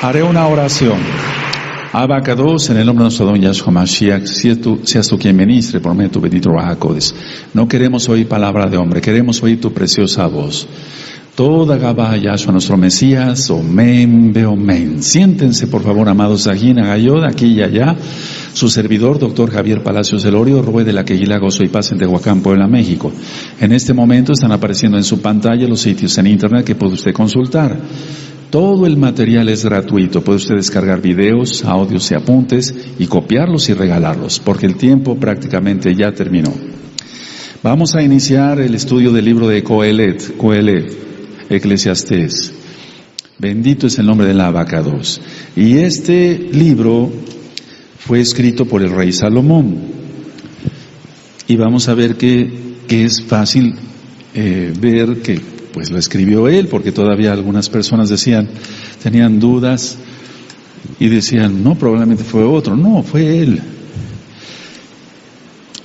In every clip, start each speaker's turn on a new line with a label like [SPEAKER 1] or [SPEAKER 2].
[SPEAKER 1] Haré una oración. Abacados, en el nombre de nuestro don Yahshua Mashiach, seas tú quien ministre por medio de tu bendito Ruach HaKodesh. No queremos oír palabra de hombre, queremos oír tu preciosa voz. Toda Gabá Yahshua, nuestro Mesías, Omen, Beomen. Siéntense, por favor, amados, aquí en Agayod, aquí y allá. Su servidor, doctor Javier Palacios Elorio, Rue de la Queguila, Gozo y Paz en Tehuacán, Puebla, México. En este momento están apareciendo en su pantalla los sitios en internet que puede usted consultar. Todo el material es gratuito, puede usted descargar videos, audios y apuntes y copiarlos y regalarlos, porque el tiempo prácticamente ya terminó. Vamos a iniciar el estudio del libro de Coelet, Eclesiastés. Bendito es el nombre del Abacados. Y este libro fue escrito por el rey Salomón. Y vamos a ver que es fácil ver que pues lo escribió él, porque todavía algunas personas tenían dudas y decían, no, probablemente fue otro. No, fue él.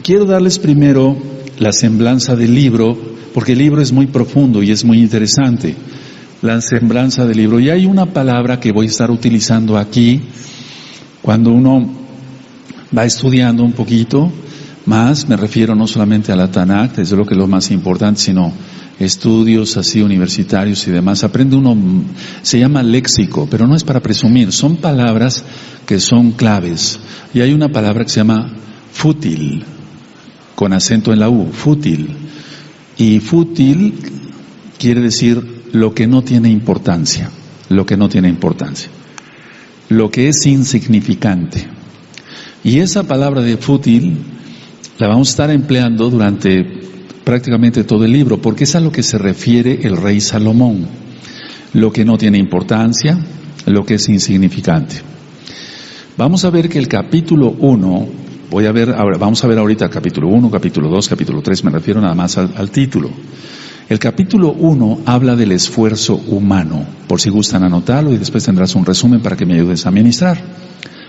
[SPEAKER 1] Quiero darles primero la semblanza del libro, porque el libro es muy profundo y es muy interesante. La semblanza del libro. Y hay una palabra que voy a estar utilizando aquí, cuando uno va estudiando un poquito más, me refiero no solamente a la Tanakh, desde lo que es lo más importante, sino estudios así universitarios y demás, aprende uno, se llama léxico, pero no es para presumir, son palabras que son claves. Y hay una palabra que se llama fútil, con acento en la U, fútil. Y fútil quiere decir lo que no tiene importancia, lo que no tiene importancia, lo que es insignificante. Y esa palabra de fútil la vamos a estar empleando durante prácticamente todo el libro, porque es a lo que se refiere el rey Salomón, lo que no tiene importancia, lo que es insignificante. Vamos a ver que el capítulo 1, vamos a ver ahorita capítulo 1, capítulo 2, capítulo 3, me refiero nada más al título. El capítulo 1 habla del esfuerzo humano, por si gustan anotarlo y después tendrás un resumen para que me ayudes a ministrar.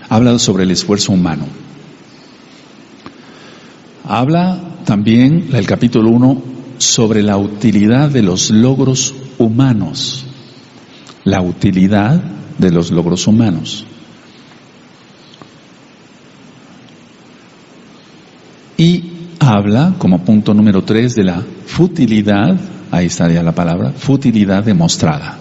[SPEAKER 1] Habla sobre el esfuerzo humano. Habla también el capítulo 1 sobre la utilidad de los logros humanos. La utilidad de los logros humanos. Y habla, como punto número 3, de la futilidad, ahí estaría la palabra, futilidad demostrada.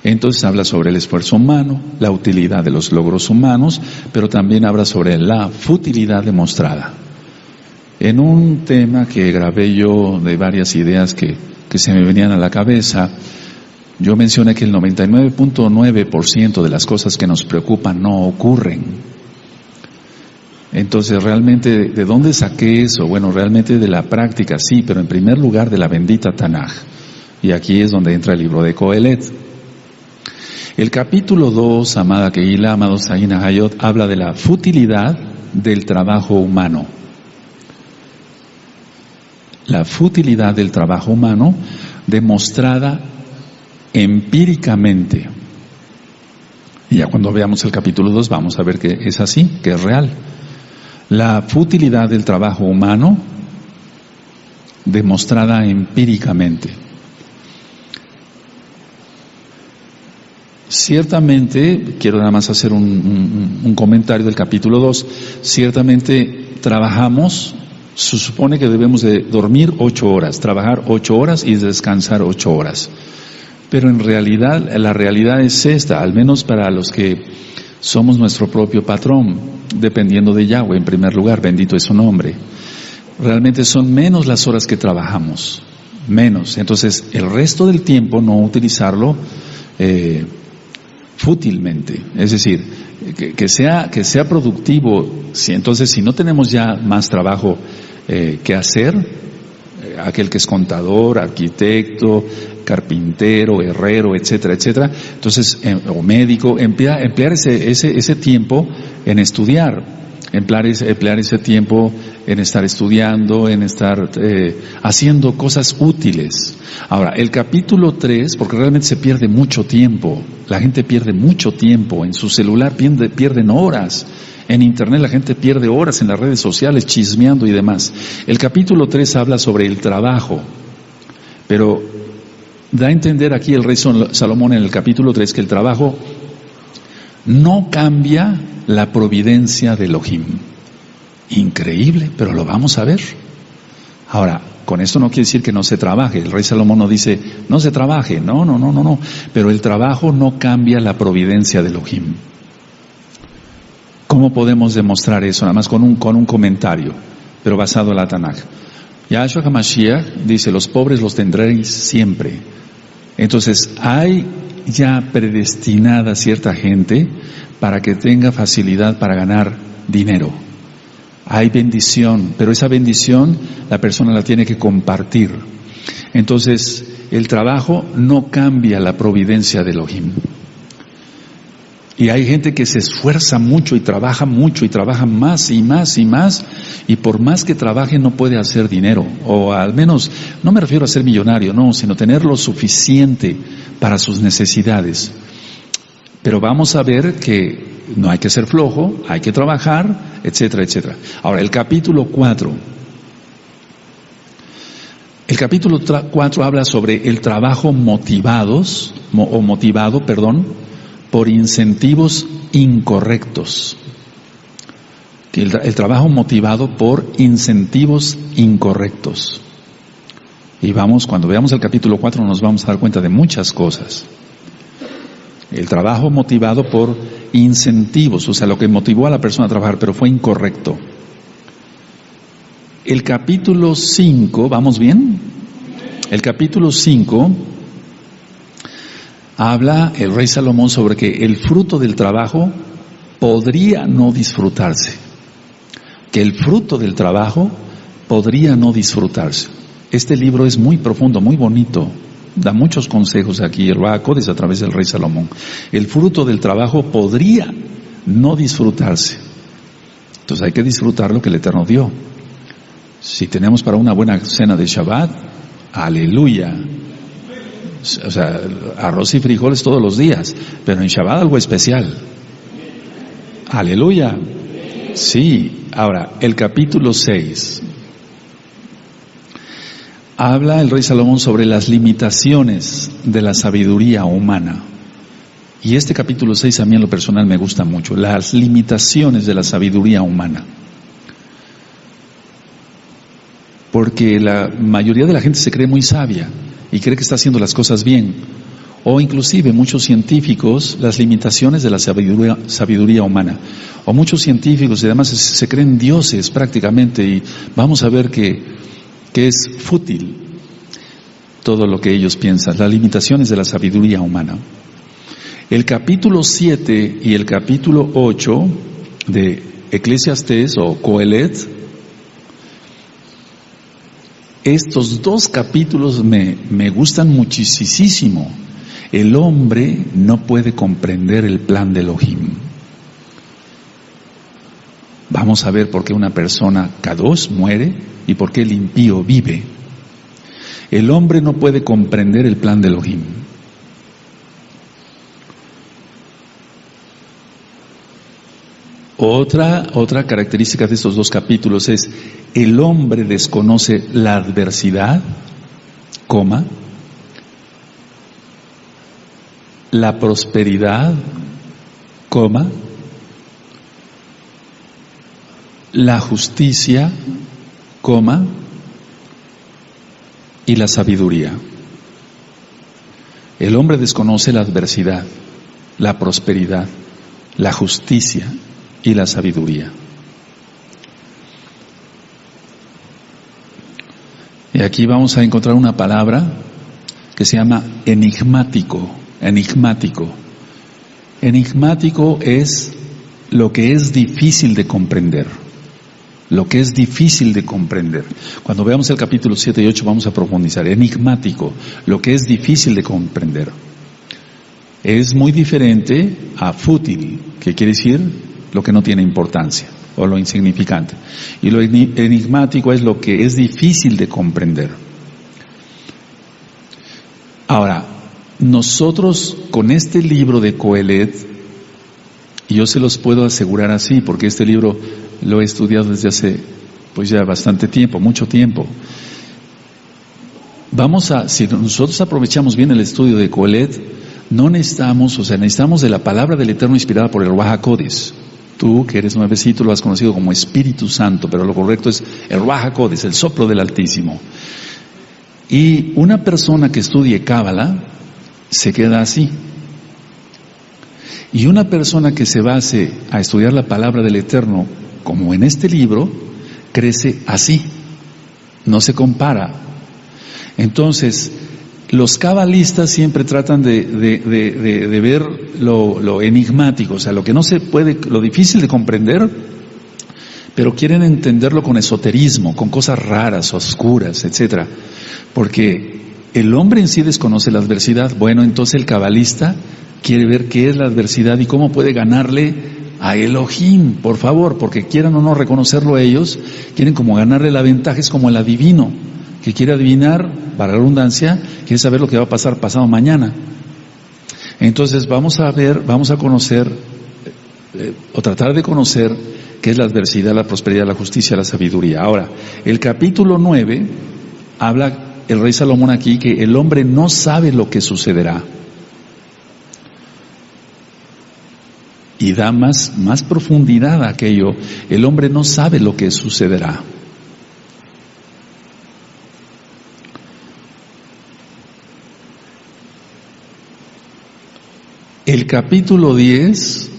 [SPEAKER 1] Entonces habla sobre el esfuerzo humano, la utilidad de los logros humanos, pero también habla sobre la futilidad demostrada. En un tema que grabé yo de varias ideas que se me venían a la cabeza, yo mencioné que el 99.9% de las cosas que nos preocupan no ocurren. Entonces, realmente, ¿de dónde saqué eso? Bueno, realmente de la práctica, sí, pero en primer lugar de la bendita Tanaj. Y aquí es donde entra el libro de Coelet. El capítulo 2, amada Kehila, amados Sahin Hayot, habla de la futilidad del trabajo humano. La futilidad del trabajo humano demostrada empíricamente. Y ya cuando veamos el capítulo 2 vamos a ver que es así, que es real. La futilidad del trabajo humano demostrada empíricamente. Ciertamente, quiero nada más hacer un comentario del capítulo 2, ciertamente trabajamos, se supone que debemos de dormir 8 horas, trabajar 8 horas y descansar 8 horas. Pero en realidad, la realidad es esta, al menos para los que somos nuestro propio patrón, dependiendo de Yahweh en primer lugar, bendito es su nombre. Realmente son menos las horas que trabajamos, menos. Entonces, el resto del tiempo no utilizarlo fútilmente, es decir, que sea productivo. Entonces, si no tenemos ya más trabajo que hacer, aquel que es contador, arquitecto, carpintero, herrero, etcétera, etcétera, entonces, o médico, emplear ese tiempo en estudiar, emplear ese tiempo en estar estudiando, en estar haciendo cosas útiles. Ahora, el capítulo 3, porque realmente se pierde mucho tiempo, la gente pierde mucho tiempo, en su celular pierden horas, en internet la gente pierde horas en las redes sociales, chismeando y demás. El capítulo 3 habla sobre el trabajo, pero Da a entender aquí el rey Salomón en el capítulo 3 que el trabajo no cambia la providencia de Elohim. Increíble, pero lo vamos a ver. Ahora, con esto no quiere decir que no se trabaje. El rey Salomón no dice, no se trabaje. No. Pero el trabajo no cambia la providencia de Elohim. ¿Cómo podemos demostrar eso? Nada más con un comentario, pero basado en la Tanaj. Yahshua HaMashiach dice, los pobres los tendréis siempre. Entonces, hay ya predestinada cierta gente para que tenga facilidad para ganar dinero. Hay bendición, pero esa bendición la persona la tiene que compartir. Entonces, el trabajo no cambia la providencia de Elohim. Y hay gente que se esfuerza mucho y trabaja más y más y más, y por más que trabaje no puede hacer dinero, o al menos, no me refiero a ser millonario, no, sino tener lo suficiente para sus necesidades. Pero vamos a ver que no hay que ser flojo, hay que trabajar, etcétera, etcétera. Ahora, el capítulo 4. El capítulo 4 habla sobre el trabajo motivado, por incentivos incorrectos. El trabajo motivado por incentivos incorrectos. Y cuando veamos el capítulo 4 nos vamos a dar cuenta de muchas cosas. El trabajo motivado por incentivos, o sea, lo que motivó a la persona a trabajar, pero fue incorrecto. El capítulo 5, ¿vamos bien? El capítulo 5 habla el rey Salomón sobre que el fruto del trabajo podría no disfrutarse. Que el fruto del trabajo podría no disfrutarse. Este libro es muy profundo, muy bonito. Da muchos consejos aquí, el Ruach HaKodesh a través del rey Salomón. El fruto del trabajo podría no disfrutarse. Entonces hay que disfrutar lo que el Eterno dio. Si tenemos para una buena cena de Shabbat, aleluya. O sea, arroz y frijoles todos los días, pero en Shabbat algo especial. Aleluya. Sí. Ahora, el capítulo 6. Habla el rey Salomón sobre las limitaciones de la sabiduría humana. Y este capítulo 6 a mí en lo personal me gusta mucho. Las limitaciones de la sabiduría humana. Porque la mayoría de la gente se cree muy sabia y cree que está haciendo las cosas bien. O inclusive muchos científicos, las limitaciones de la sabiduría humana. O muchos científicos y además se creen dioses prácticamente, y vamos a ver que es fútil todo lo que ellos piensan, las limitaciones de la sabiduría humana. El capítulo 7 y el capítulo 8 de Eclesiastés o Coelet, estos dos capítulos me gustan muchísimo. El hombre no puede comprender el plan de Elohim. Vamos a ver por qué una persona Kadosh muere y por qué el impío vive. El hombre no puede comprender el plan de Elohim. Otra característica de estos dos capítulos es: el hombre desconoce la adversidad, la prosperidad, la justicia, y la sabiduría. El hombre desconoce la adversidad, la prosperidad, la justicia y la sabiduría. Y aquí vamos a encontrar una palabra que se llama enigmático. Enigmático es lo que es difícil de comprender. Cuando veamos el capítulo 7 y 8 vamos a profundizar. Enigmático, lo que es difícil de comprender. Es muy diferente a fútil, que quiere decir lo que no tiene importancia o lo insignificante. Y lo enigmático es lo que es difícil de comprender. Ahora, nosotros con este libro de Coelet, y yo se los puedo asegurar así, porque este libro lo he estudiado desde hace pues ya bastante tiempo, mucho tiempo. si nosotros aprovechamos bien el estudio de Coelet, no necesitamos, necesitamos de la palabra del Eterno inspirada por el Ruach HaKodesh. Tú, que eres nuevecito, lo has conocido como Espíritu Santo, pero lo correcto es el Ruach HaKodesh, el soplo del Altísimo. Y una persona que estudie Cábala se queda así. Y una persona que se base a estudiar la palabra del Eterno, como en este libro, crece así. No se compara. Entonces, los cabalistas siempre tratan de ver lo enigmático, lo que no se puede, lo difícil de comprender, pero quieren entenderlo con esoterismo, con cosas raras, oscuras, etcétera. Porque el hombre en sí desconoce la adversidad. Bueno, entonces el cabalista quiere ver qué es la adversidad y cómo puede ganarle a Elohim, por favor, porque quieran o no reconocerlo ellos, quieren como ganarle la ventaja. Es como el adivino, que quiere adivinar, para la redundancia, quiere saber lo que va a pasar pasado mañana. Entonces vamos a conocer, o tratar de conocer, qué es la adversidad, la prosperidad, la justicia, la sabiduría. Ahora, el capítulo 9, habla el rey Salomón aquí que el hombre no sabe lo que sucederá. Y da más profundidad a aquello. El hombre no sabe lo que sucederá. El capítulo 10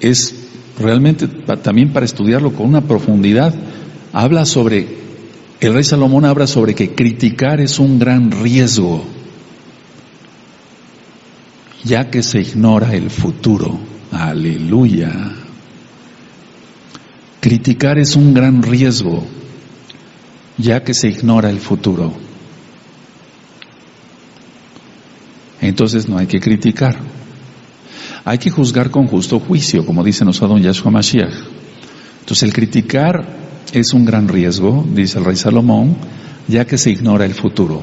[SPEAKER 1] es realmente también para estudiarlo con una profundidad. El rey Salomón habla sobre que criticar es un gran riesgo, ya que se ignora el futuro. Aleluya. Criticar es un gran riesgo, ya que se ignora el futuro. Entonces no hay que criticar. Hay que juzgar con justo juicio, como dice nuestro don Yahshua Mashiach. Entonces el criticar es un gran riesgo, dice el rey Salomón, ya que se ignora el futuro.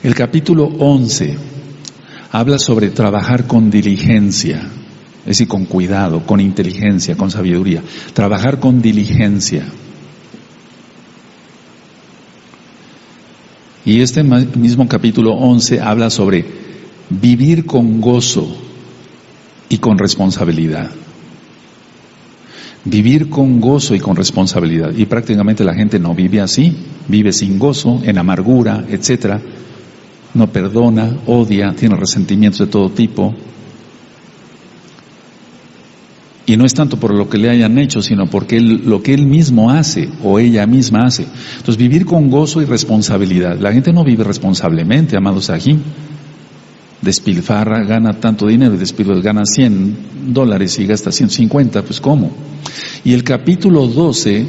[SPEAKER 1] El capítulo 11 habla sobre trabajar con diligencia, es decir, con cuidado, con inteligencia, con sabiduría. Trabajar con diligencia. Y este mismo capítulo 11 habla sobre vivir con gozo y con responsabilidad. Vivir con gozo y con responsabilidad. Y prácticamente la gente no vive así, vive sin gozo, en amargura, etcétera. No perdona, odia, tiene resentimientos de todo tipo. Y no es tanto por lo que le hayan hecho, sino porque lo que él mismo hace o ella misma hace. Entonces, vivir con gozo y responsabilidad. La gente no vive responsablemente, amados Sahim. Despilfarra, gana tanto dinero, gana $100 y gasta 150, pues ¿cómo? Y el capítulo 12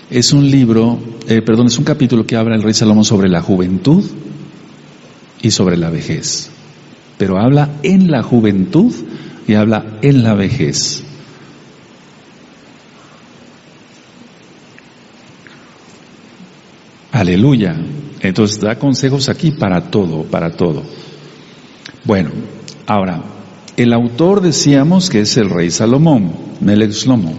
[SPEAKER 1] es un capítulo que habla el rey Salomón sobre la juventud y sobre la vejez. Pero habla en la juventud y habla en la vejez. Aleluya. Entonces da consejos aquí para todo, para todo. Bueno, ahora, el autor decíamos que es el rey Salomón, Melech Shlomo.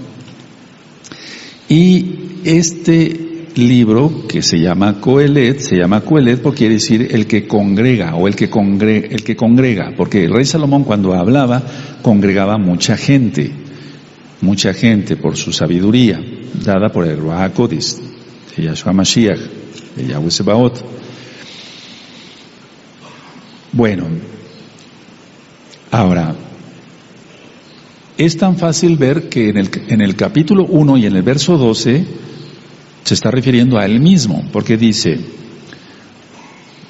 [SPEAKER 1] Y este libro que se llama Coelet porque quiere decir el que congrega o el que congrega, porque el rey Salomón cuando hablaba congregaba mucha gente por su sabiduría dada por el Ruach HaKodesh, de Yahshua Mashiach, de Yahweh Sebaot. Bueno, ahora, es tan fácil ver que en el capítulo 1 y en el verso 12 se está refiriendo a él mismo, porque dice: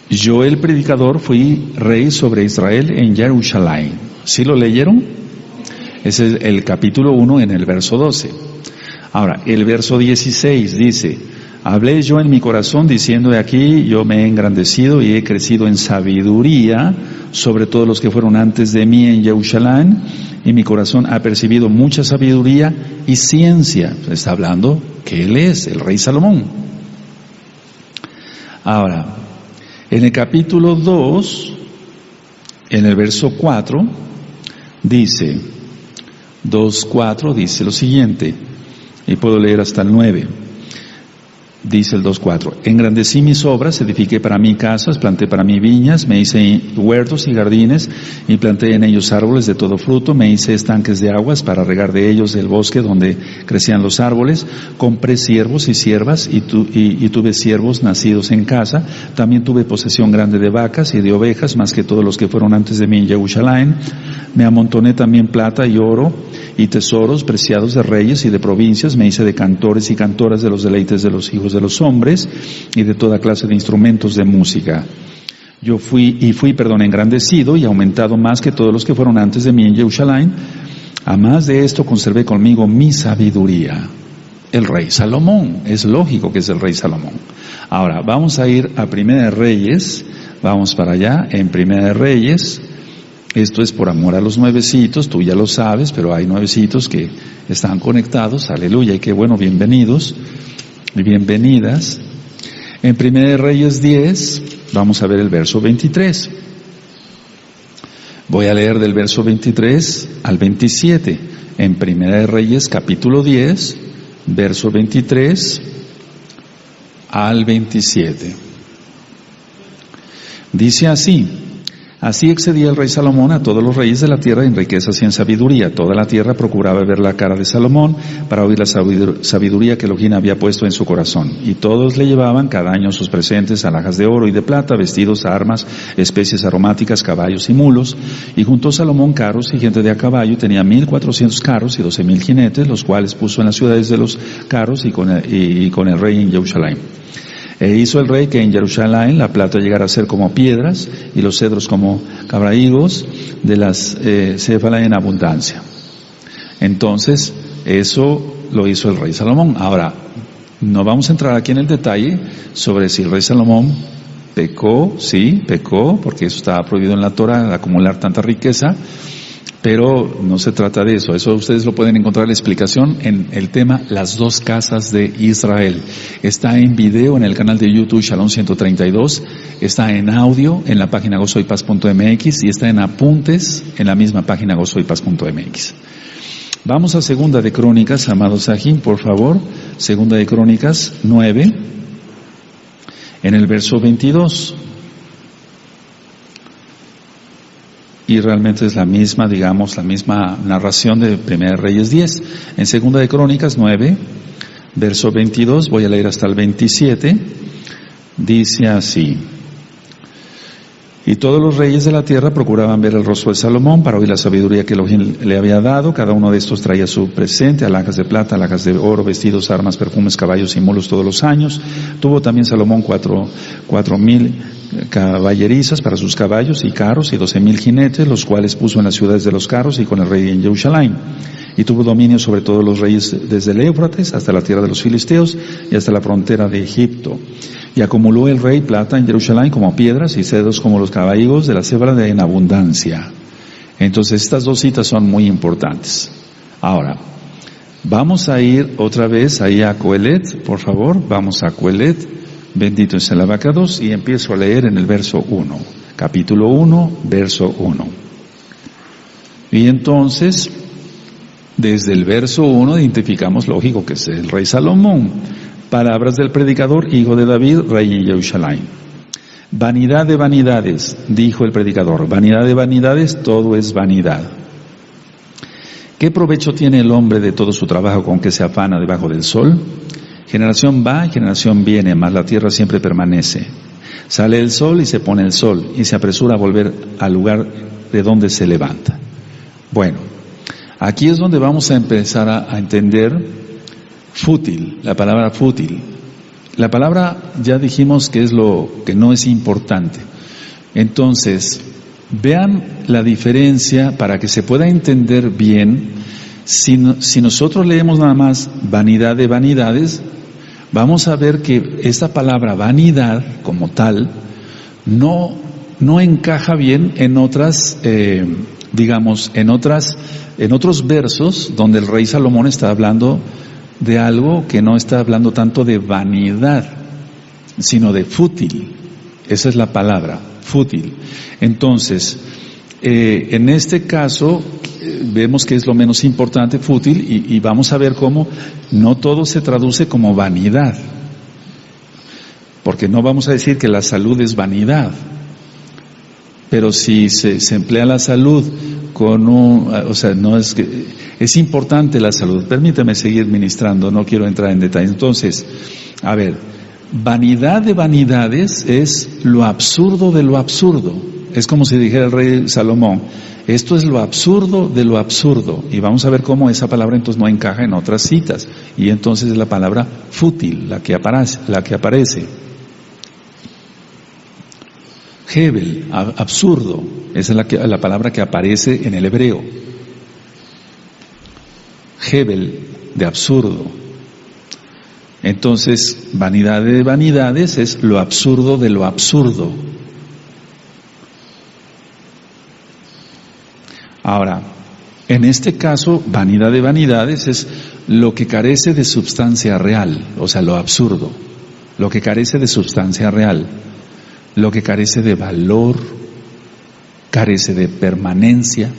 [SPEAKER 1] yo el predicador fui rey sobre Israel en Jerusalén. ¿Sí lo leyeron? Ese es el capítulo 1 en el verso 12. Ahora, el verso 16 dice: hablé yo en mi corazón diciendo, de aquí yo me he engrandecido y he crecido en sabiduría sobre todos los que fueron antes de mí en Jerusalén, y mi corazón ha percibido mucha sabiduría y ciencia. Está hablando que él es el rey Salomón. Ahora, en el capítulo 2, en el verso 4, dice, 2:4 dice lo siguiente, y puedo leer hasta el 9. Dice el 2.4, engrandecí mis obras, edifiqué para mí casas, planté para mí viñas, me hice huertos y jardines y planté en ellos árboles de todo fruto, me hice estanques de aguas para regar de ellos el bosque donde crecían los árboles, compré siervos y siervas y tuve siervos nacidos en casa, también tuve posesión grande de vacas y de ovejas, más que todos los que fueron antes de mí en Jerusalén, me amontoné también plata y oro y tesoros preciados de reyes y de provincias, me hice de cantores y cantoras de los deleites de los hijos de los hombres y de toda clase de instrumentos de música. Yo fui engrandecido y aumentado más que todos los que fueron antes de mí en Jerusalén. A más de esto conservé conmigo mi sabiduría. El rey Salomón, es lógico que es el rey Salomón. Ahora, vamos a ir a Primera de Reyes, vamos para allá, en Primera de Reyes. Esto es por amor a los nuevecitos, tú ya lo sabes, pero hay nuevecitos que están conectados, aleluya, y qué bueno, bienvenidos y bienvenidas. En Primera de Reyes 10, vamos a ver el verso 23. Voy a leer del verso 23 al 27, en Primera de Reyes capítulo 10, verso 23 al 27. Dice así: así excedía el rey Salomón a todos los reyes de la tierra en riquezas y en sabiduría. Toda la tierra procuraba ver la cara de Salomón para oír la sabiduría que Elohim había puesto en su corazón. Y todos le llevaban cada año sus presentes, alhajas de oro y de plata, vestidos, armas, especies aromáticas, caballos y mulos. Y juntó Salomón carros y gente de a caballo, y tenía 1,400 carros y 12,000 jinetes, los cuales puso en las ciudades de los carros y con el rey en Jerusalén. E hizo el rey que en Jerusalén la plata llegara a ser como piedras y los cedros como cabrahigos de las céfala en abundancia. Entonces, eso lo hizo el rey Salomón. Ahora, no vamos a entrar aquí en el detalle sobre si el rey Salomón pecó, sí, pecó, porque eso estaba prohibido en la Torah, acumular tanta riqueza. Pero no se trata de eso. Eso ustedes lo pueden encontrar la explicación en el tema Las dos casas de Israel. Está en video en el canal de YouTube Shalom 132, está en audio en la página gozoypaz.mx y está en apuntes en la misma página gozoypaz.mx. Vamos a Segunda de Crónicas, amados Sahim, por favor. Segunda de Crónicas 9, en el verso 22. Y realmente es la misma, digamos, la misma narración de Primera de Reyes 10. En Segunda de Crónicas 9, verso 22, voy a leer hasta el 27, dice así: y todos los reyes de la tierra procuraban ver el rostro de Salomón para oír la sabiduría que Elohim le había dado. Cada uno de estos traía su presente, alhajas de plata, alhajas de oro, vestidos, armas, perfumes, caballos y mulos todos los años. Tuvo también Salomón 4,000 caballerizas para sus caballos y carros y 12,000 jinetes, los cuales puso en las ciudades de los carros y con el rey en Jerusalén. Y tuvo dominio sobre todos los reyes desde el Éufrates hasta la tierra de los filisteos y hasta la frontera de Egipto. Y acumuló el rey plata en Jerusalén como piedras y cedros como los caballos de la cebra en abundancia. Entonces estas dos citas son muy importantes. Ahora, vamos a ir otra vez ahí a Coelet, por favor, vamos a Coelet, bendito es el abacados, y empiezo a leer en el verso 1, capítulo 1, verso 1. Y entonces, desde el verso 1 identificamos, lógico, que es el rey Salomón. Palabras del predicador, hijo de David, rey en Jerusalén. Vanidad de vanidades, dijo el predicador, vanidad de vanidades, todo es vanidad. ¿Qué provecho tiene el hombre de todo su trabajo con que se afana debajo del sol? Generación va y generación viene, mas la tierra siempre permanece. Sale el sol y se pone el sol, y se apresura a volver al lugar de donde se levanta. Bueno, aquí es donde vamos a empezar a entender fútil, la palabra fútil. La palabra ya dijimos que es lo que no es importante. Entonces, vean la diferencia para que se pueda entender bien. Si nosotros leemos nada más vanidad de vanidades, vamos a ver que esta palabra vanidad como tal no encaja bien en otras, digamos, en otros versos donde el rey Salomón está hablando de algo que no está hablando tanto de vanidad, sino de fútil. Esa es la palabra, fútil. Entonces, en este caso, vemos que es lo menos importante, fútil, y vamos a ver cómo no todo se traduce como vanidad. porque no vamos a decir que la salud es vanidad, pero si se emplea la salud con no es que es importante la salud. Permítame seguir ministrando, no quiero entrar en detalles. Entonces, a ver, vanidad de vanidades es lo absurdo de lo absurdo. Es como si dijera el rey Salomón, esto es lo absurdo de lo absurdo. Y vamos a ver cómo esa palabra entonces no encaja en otras citas. Y entonces es la palabra fútil, la que aparece. Hebel, absurdo, esa es la palabra que aparece en el hebreo. Hebel, de absurdo. Entonces, vanidad de vanidades es lo absurdo de lo absurdo. Ahora, en este caso, vanidad de vanidades es lo que carece de sustancia real, o sea, lo absurdo, lo que carece de sustancia real, lo que carece de valor, carece de permanencia,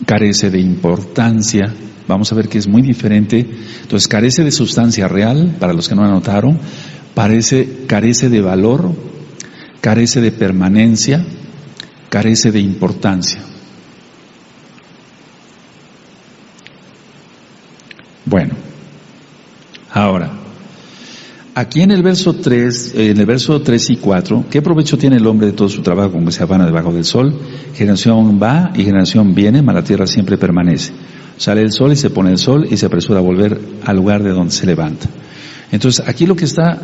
[SPEAKER 1] carece de importancia. Vamos a ver que es muy diferente. Entonces, carece de sustancia real, para los que no anotaron, carece de valor, carece de permanencia, carece de importancia. Bueno, ahora, aquí en el verso 3 y 4, ¿qué provecho tiene el hombre de todo su trabajo con que se afana debajo del sol? Generación va y generación viene, mas la tierra siempre permanece. Sale el sol y se pone el sol y se apresura a volver al lugar de donde se levanta. Entonces, aquí lo que está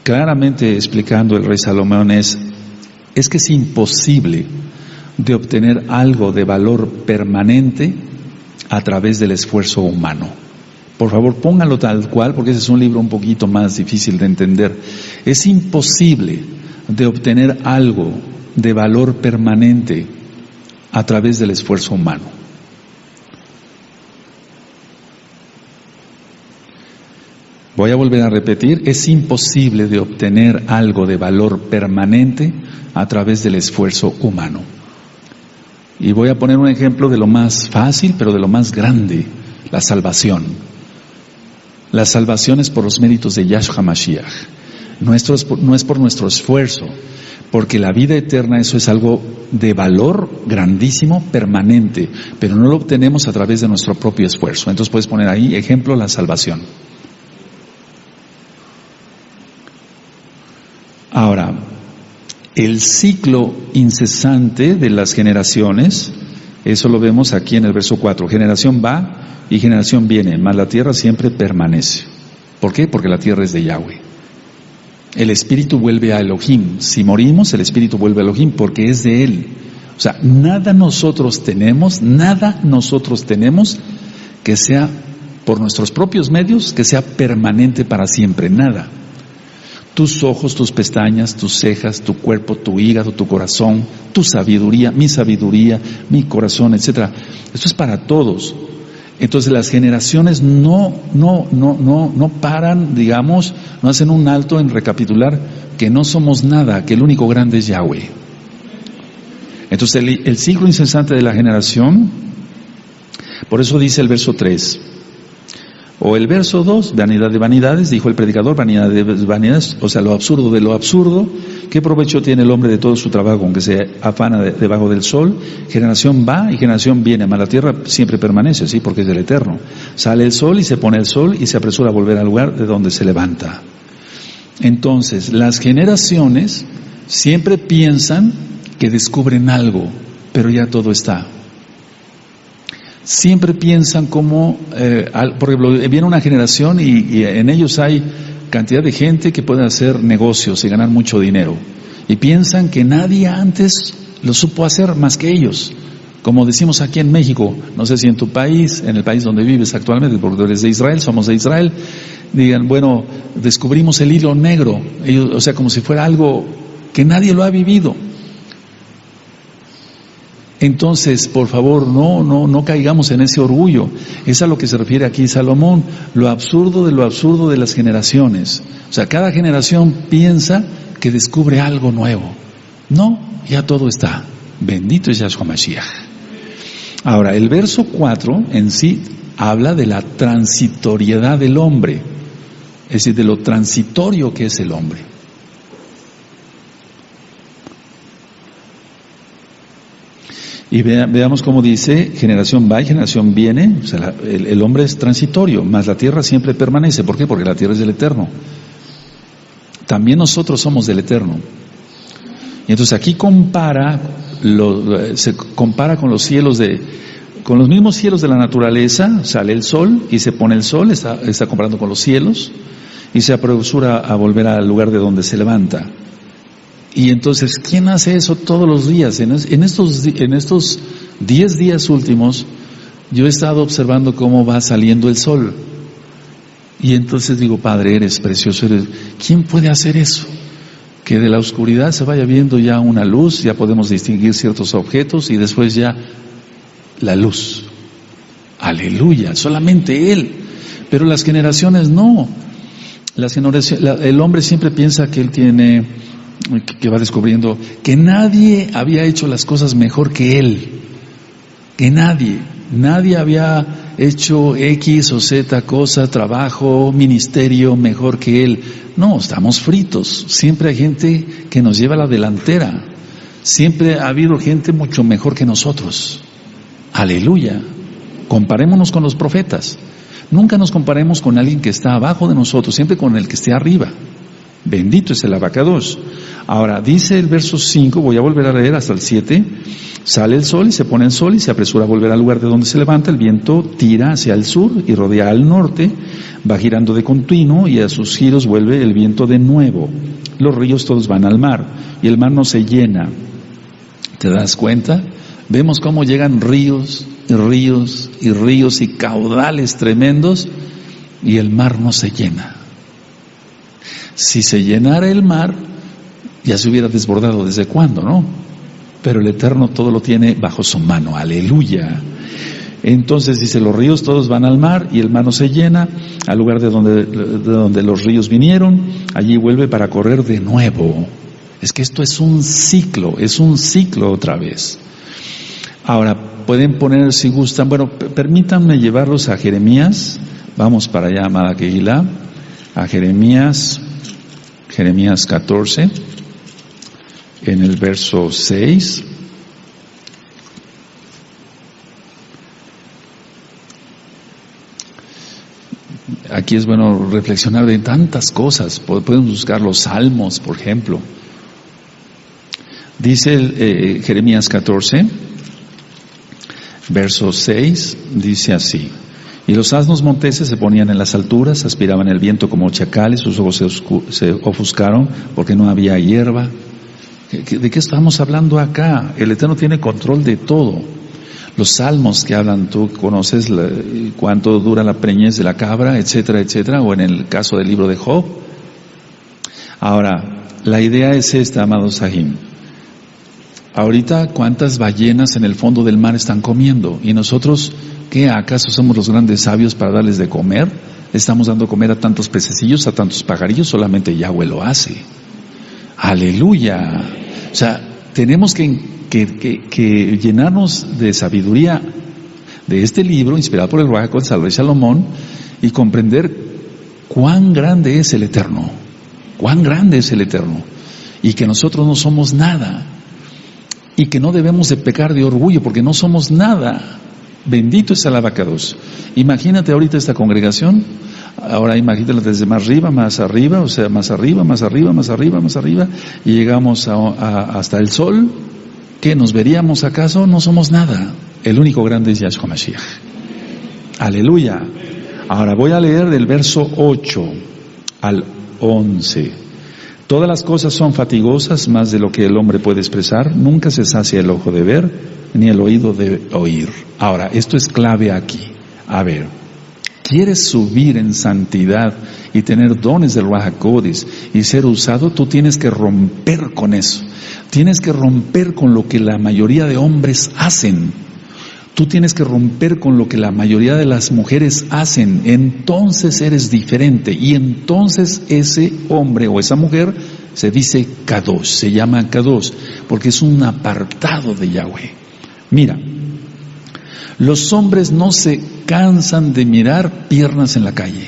[SPEAKER 1] claramente explicando el rey Salomón es que es imposible de obtener algo de valor permanente a través del esfuerzo humano. Por favor, póngalo tal cual, porque ese es un libro un poquito más difícil de entender. Es imposible de obtener algo de valor permanente a través del esfuerzo humano. Voy a volver a repetir, es imposible de obtener algo de valor permanente a través del esfuerzo humano. Y voy a poner un ejemplo de lo más fácil, pero de lo más grande, la salvación. La salvación es por los méritos de Yahshua HaMashiach. No es por nuestro esfuerzo, porque la vida eterna, eso es algo de valor grandísimo, permanente, pero no lo obtenemos a través de nuestro propio esfuerzo. Entonces puedes poner ahí, ejemplo, la salvación. Ahora, el ciclo incesante de las generaciones, eso lo vemos aquí en el verso 4. Generación va y generación viene, mas la tierra siempre permanece. ¿Por qué? Porque la tierra es de Yahweh. El espíritu vuelve a Elohim. Si morimos, el espíritu vuelve a Elohim porque es de Él. O sea, nada nosotros tenemos que sea por nuestros propios medios, que sea permanente para siempre, nada. Tus ojos, tus pestañas, tus cejas, tu cuerpo, tu hígado, tu corazón, tu sabiduría, mi corazón, etcétera. Esto es para todos. Entonces las generaciones no paran, digamos, no hacen un alto en recapitular que no somos nada, que el único grande es Yahweh. Entonces el ciclo incesante de la generación, por eso dice el verso 3. O el verso 2, vanidad de vanidades, dijo el predicador, vanidad de vanidades, o sea, lo absurdo de lo absurdo. ¿Qué provecho tiene el hombre de todo su trabajo, aunque se afana debajo del sol? Generación va y generación viene, mas la tierra siempre permanece, sí, porque es del Eterno. Sale el sol y se pone el sol y se apresura a volver al lugar de donde se levanta. Entonces, las generaciones siempre piensan que descubren algo, pero ya todo está. Siempre piensan como, por ejemplo, viene una generación y en ellos hay cantidad de gente que puede hacer negocios y ganar mucho dinero. Y piensan que nadie antes lo supo hacer más que ellos. Como decimos aquí en México, no sé si en tu país, en el país donde vives actualmente, porque tú eres de Israel, somos de Israel, digan, bueno, descubrimos el hilo negro, ellos, o sea, como si fuera algo que nadie lo ha vivido. Entonces, por favor, no caigamos en ese orgullo. Es a lo que se refiere aquí Salomón, lo absurdo de las generaciones. O sea, cada generación piensa que descubre algo nuevo. No, ya todo está. Bendito es Yahshua Mashiach. Ahora, el verso 4 en sí habla de la transitoriedad del hombre. es decir, de lo transitorio que es el hombre. Y veamos cómo dice, generación va y generación viene, o sea, el hombre es transitorio, mas la tierra siempre permanece. ¿Por qué? Porque la tierra es del Eterno. También nosotros somos del Eterno. Y entonces aquí se compara con los cielos con los mismos cielos de la naturaleza. Sale el sol y se pone el sol, está comparando con los cielos, y se apresura a volver al lugar de donde se levanta. Y entonces, ¿quién hace eso todos los días? En estos 10 días últimos, yo he estado observando cómo va saliendo el sol. Y entonces digo, Padre, eres precioso, ¿quién puede hacer eso? Que de la oscuridad se vaya viendo ya una luz, ya podemos distinguir ciertos objetos y después ya la luz. Aleluya, solamente Él. Pero las generaciones no. El hombre siempre piensa que él que va descubriendo que nadie había hecho las cosas mejor que él, que nadie había hecho X o Z cosa, trabajo, ministerio mejor que él. No, estamos fritos. Siempre hay gente que nos lleva a la delantera. Siempre ha habido gente mucho mejor que nosotros. Aleluya. Comparémonos con los profetas. Nunca nos comparemos con alguien que está abajo de nosotros, siempre con el que esté arriba. Bendito es el abacados. Ahora, dice el verso 5, voy a volver a leer hasta el 7, sale el sol y se pone el sol y se apresura a volver al lugar de donde se levanta, el viento tira hacia el sur y rodea al norte, va girando de continuo y a sus giros vuelve el viento de nuevo. Los ríos todos van al mar y el mar no se llena. ¿Te das cuenta? Vemos cómo llegan ríos y ríos y ríos y caudales tremendos y el mar no se llena. Si se llenara el mar, ya se hubiera desbordado desde cuándo, ¿no? Pero el Eterno todo lo tiene bajo su mano, aleluya. Entonces dice, los ríos todos van al mar y el mar no se llena, al lugar de donde los ríos vinieron, allí vuelve para correr de nuevo. Es que esto es un ciclo otra vez. Ahora, pueden poner si gustan, bueno, permítanme llevarlos a Jeremías, vamos para allá, amada Kehilá, a Jeremías 14, en el verso 6. Aquí es bueno reflexionar de tantas cosas. Podemos buscar los salmos, por ejemplo. Dice Jeremías 14, verso 6, dice así: y los asnos monteses se ponían en las alturas, aspiraban el viento como chacales, sus ojos se ofuscaron porque no había hierba. ¿De qué estamos hablando acá? El Eterno tiene control de todo. Los salmos que hablan, tú conoces cuánto dura la preñez de la cabra, etcétera, etcétera, o en el caso del libro de Job. Ahora, la idea es esta, amados Sahim. Ahorita, ¿cuántas ballenas en el fondo del mar están comiendo? Y nosotros, ¿qué? ¿Acaso somos los grandes sabios para darles de comer? ¿Estamos dando comer a tantos pececillos, a tantos pajarillos? Solamente Yahweh lo hace. ¡Aleluya! O sea, tenemos que llenarnos de sabiduría de este libro, inspirado por el Ruach HaKodesh al rey Salomón, y comprender cuán grande es el Eterno. Cuán grande es el Eterno. Y que nosotros no somos nada. Y que no debemos de pecar de orgullo, porque no somos nada. Bendito es el abacados. Imagínate ahorita esta congregación, ahora imagínate desde más arriba, o sea, más arriba, y llegamos hasta el sol. ¿Qué, nos veríamos acaso? No somos nada. El único grande es Yahshua Mashiach. Aleluya. Ahora voy a leer del verso 8 al 11. Todas las cosas son fatigosas, más de lo que el hombre puede expresar. Nunca se sacia el ojo de ver, ni el oído de oír. Ahora, esto es clave aquí. A ver, ¿quieres subir en santidad y tener dones del Ruach HaKodesh y ser usado? Tú tienes que romper con eso. Tienes que romper con lo que la mayoría de hombres hacen. Tú tienes que romper con lo que la mayoría de las mujeres hacen. Entonces eres diferente. Y entonces ese hombre o esa mujer se dice Kadosh, se llama Kadosh, porque es un apartado de Yahweh. Mira, los hombres no se cansan de mirar piernas en la calle.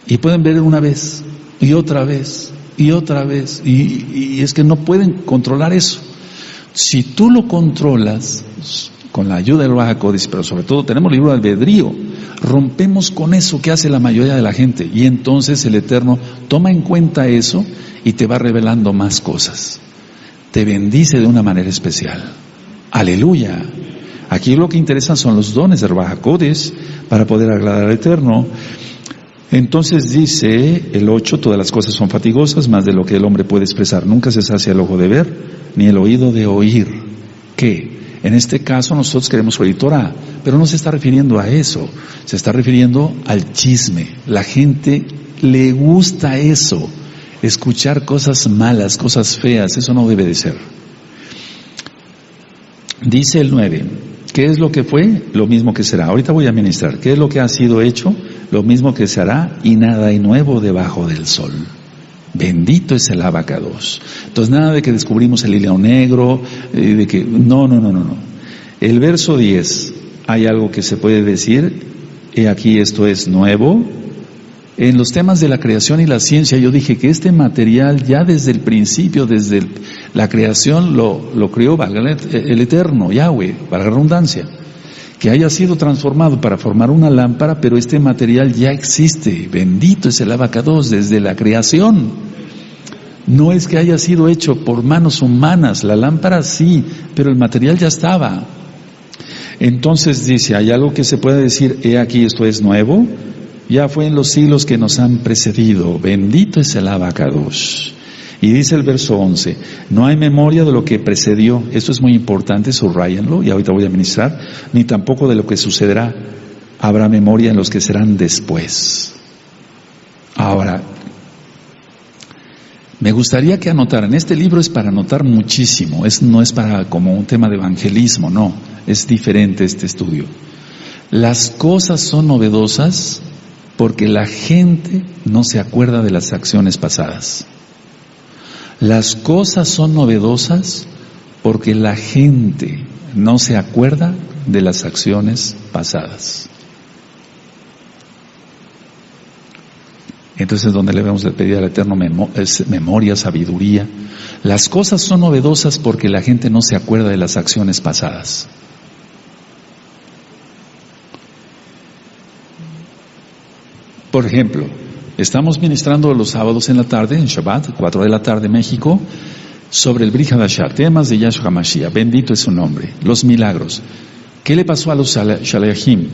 [SPEAKER 1] Y pueden ver una vez, y otra vez, y otra vez, y es que no pueden controlar eso. Si tú lo controlas, con la ayuda del Ruach HaKodesh, pero sobre todo tenemos libre albedrío, rompemos con eso que hace la mayoría de la gente, y entonces el Eterno toma en cuenta eso y te va revelando más cosas. Te bendice de una manera especial. Aleluya. Aquí lo que interesa son los dones del Ruach HaKodesh para poder agradar al Eterno. Entonces dice el 8, todas las cosas son fatigosas, más de lo que el hombre puede expresar. Nunca se sacia el ojo de ver, ni el oído de oír. ¿Qué? En este caso nosotros queremos oír Torah, pero no se está refiriendo a eso, se está refiriendo al chisme. La gente le gusta eso, escuchar cosas malas, cosas feas, eso no debe de ser. Dice el 9, ¿qué es lo que fue? Lo mismo que será. Ahorita voy a ministrar. ¿Qué es lo que ha sido hecho? Lo mismo que se hará, y nada hay nuevo debajo del sol. Bendito es el Abacados. Entonces nada de que descubrimos el hilo negro, de que no. El verso 10, hay algo que se puede decir, he aquí esto es nuevo. En los temas de la creación y la ciencia yo dije que este material ya desde el principio, desde la creación lo creó el Eterno, Yahweh, para la redundancia. Que haya sido transformado para formar una lámpara, pero este material ya existe. Bendito es el Abacados desde la creación. No es que haya sido hecho por manos humanas, la lámpara sí, pero el material ya estaba. Entonces dice, hay algo que se puede decir, he aquí esto es nuevo, ya fue en los siglos que nos han precedido. Bendito es el Abacados. Y dice el verso 11, no hay memoria de lo que precedió, esto es muy importante, subrayenlo, y ahorita voy a ministrar, ni tampoco de lo que sucederá, habrá memoria en los que serán después. Ahora, me gustaría que anotaran, este libro es para anotar muchísimo, no es para como un tema de evangelismo, no, es diferente este estudio. Las cosas son novedosas porque la gente no se acuerda de las acciones pasadas. Las cosas son novedosas porque la gente no se acuerda de las acciones pasadas. Entonces es donde le debemos de pedir al Eterno memoria, sabiduría. Las cosas son novedosas porque la gente no se acuerda de las acciones pasadas. Por ejemplo, estamos ministrando los sábados en la tarde, en Shabbat, 4 de la tarde, México, sobre el Brit Hadashah, temas de Yahshua HaMashiach, bendito es su nombre, los milagros. ¿Qué le pasó a los Shaleachim?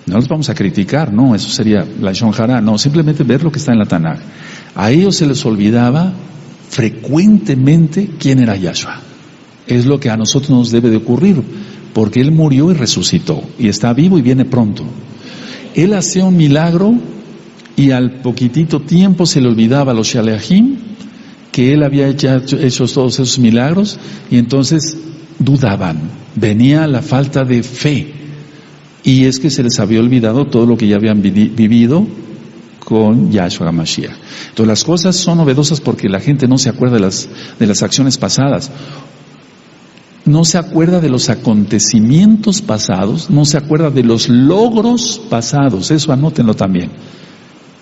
[SPEAKER 1] No los vamos a criticar, no, eso sería la Shon Hara, no, simplemente ver lo que está en la Tanaj. A ellos se les olvidaba frecuentemente quién era Yahshua. Es lo que a nosotros nos debe de ocurrir, porque Él murió y resucitó, y está vivo y viene pronto. Él hacía un milagro y al poquitito tiempo se le olvidaba a los Shaleachim que Él había hecho todos esos milagros, y entonces dudaban, venía la falta de fe, y es que se les había olvidado todo lo que ya habían vivido con Yahshua HaMashiach. Entonces las cosas son novedosas porque la gente no se acuerda de las acciones pasadas, no se acuerda de los acontecimientos pasados, no se acuerda de los logros pasados, eso anótenlo también.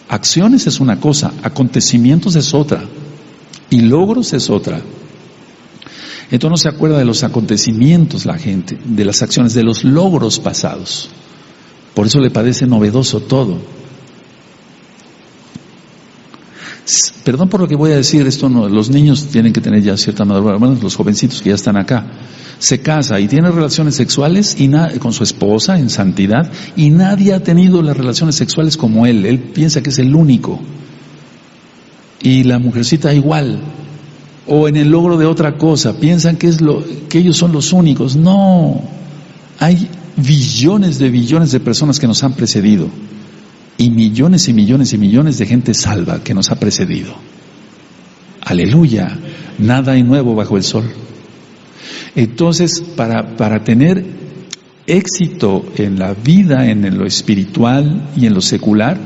[SPEAKER 1] Acciones es una cosa, acontecimientos es otra, y logros es otra. Entonces no se acuerda de los acontecimientos la gente, de las acciones, de los logros pasados. Por eso le parece novedoso todo. Perdón por lo que voy a decir, esto no, los niños tienen que tener ya cierta madurez, bueno, los jovencitos que ya están acá. Se casa y tiene relaciones sexuales con su esposa en santidad, y nadie ha tenido las relaciones sexuales como él piensa que es el único. Y la mujercita igual. O en el logro de otra cosa, piensan que ellos son los únicos. No, hay billones de personas que nos han precedido, y millones y millones y millones de gente salva que nos ha precedido. Aleluya, nada hay nuevo bajo el sol. Entonces, para tener éxito en la vida, en lo espiritual y en lo secular,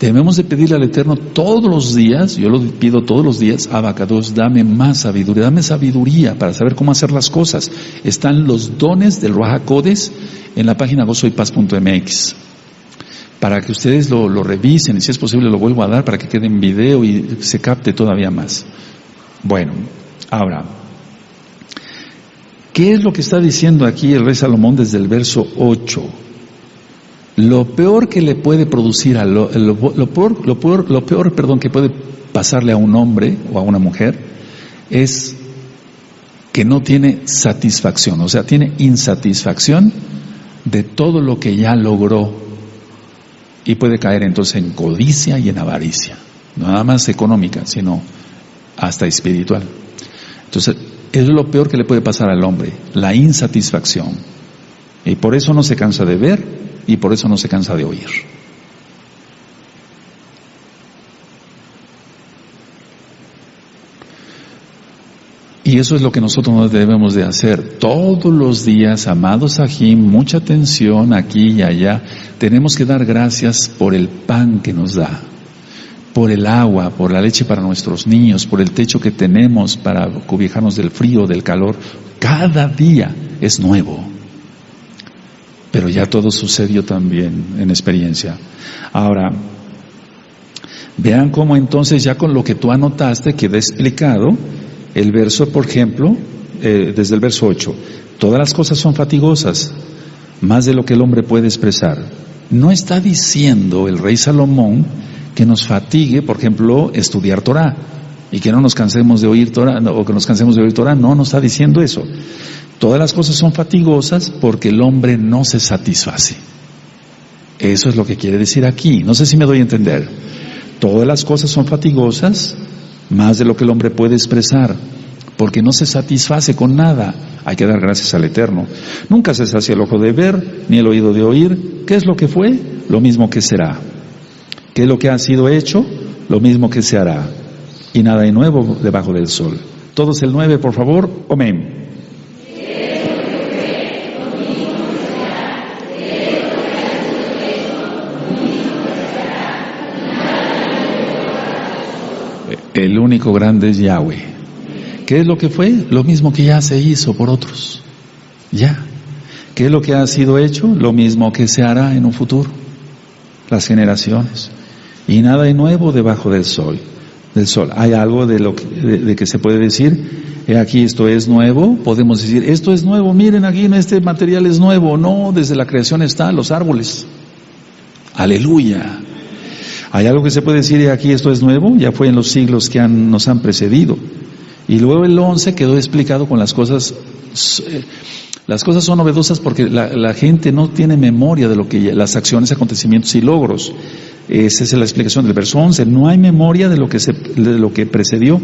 [SPEAKER 1] debemos de pedirle al Eterno todos los días, yo lo pido todos los días, Abacados, dame más sabiduría, dame sabiduría para saber cómo hacer las cosas. Están los dones del Ruach HaKodesh en la página gozoypaz.mx. para que ustedes lo revisen y si es posible lo vuelvo a dar para que quede en video y se capte todavía más. Bueno, ahora, ¿qué es lo que está diciendo aquí el rey Salomón desde el verso 8? Lo peor que le puede producir lo peor que puede pasarle a un hombre o a una mujer es que no tiene satisfacción, o sea, tiene insatisfacción de todo lo que ya logró y puede caer entonces en codicia y en avaricia, no nada más económica, sino hasta espiritual. Entonces, es lo peor que le puede pasar al hombre, la insatisfacción. Y por eso no se cansa de ver y por eso no se cansa de oír. Y eso es lo que nosotros debemos de hacer todos los días, amados Ajim, mucha atención aquí y allá. Tenemos que dar gracias por el pan que nos da, por el agua, por la leche para nuestros niños, por el techo que tenemos para cobijarnos del frío, del calor. Cada día es nuevo. Pero ya todo sucedió también en experiencia. Ahora, vean cómo entonces ya con lo que tú anotaste queda explicado. El verso, por ejemplo, desde el verso 8, todas las cosas son fatigosas, más de lo que el hombre puede expresar. No está diciendo el rey Salomón que nos fatigue, por ejemplo, estudiar Torah, y que no nos cansemos de oír Torah, o que nos cansemos de oír Torah, no está diciendo eso. Todas las cosas son fatigosas porque el hombre no se satisface. Eso es lo que quiere decir aquí, no sé si me doy a entender. Todas las cosas son fatigosas, más de lo que el hombre puede expresar, porque no se satisface con nada. Hay que dar gracias al Eterno. Nunca se sacia el ojo de ver, ni el oído de oír. ¿Qué es lo que fue? Lo mismo que será. ¿Qué es lo que ha sido hecho? Lo mismo que se hará. Y nada hay nuevo debajo del sol. Todos el 9, por favor. Amén. El único grande es Yahweh. ¿Qué es lo que fue? Lo mismo que ya se hizo por otros. Ya. ¿Qué es lo que ha sido hecho? Lo mismo que se hará en un futuro. Las generaciones. Y nada de nuevo debajo del sol. ¿Hay algo de que se puede decir? Aquí esto es nuevo. Podemos decir, esto es nuevo. Miren aquí, este material es nuevo. No, desde la creación están los árboles. Aleluya. ¿Hay algo que se puede decir aquí esto es nuevo? Ya fue en los siglos que nos han precedido. Y luego el 11 quedó explicado con las cosas. Las cosas son novedosas porque la gente no tiene memoria de lo que las acciones, acontecimientos y logros. Esa es la explicación del verso 11. No hay memoria de lo que precedió,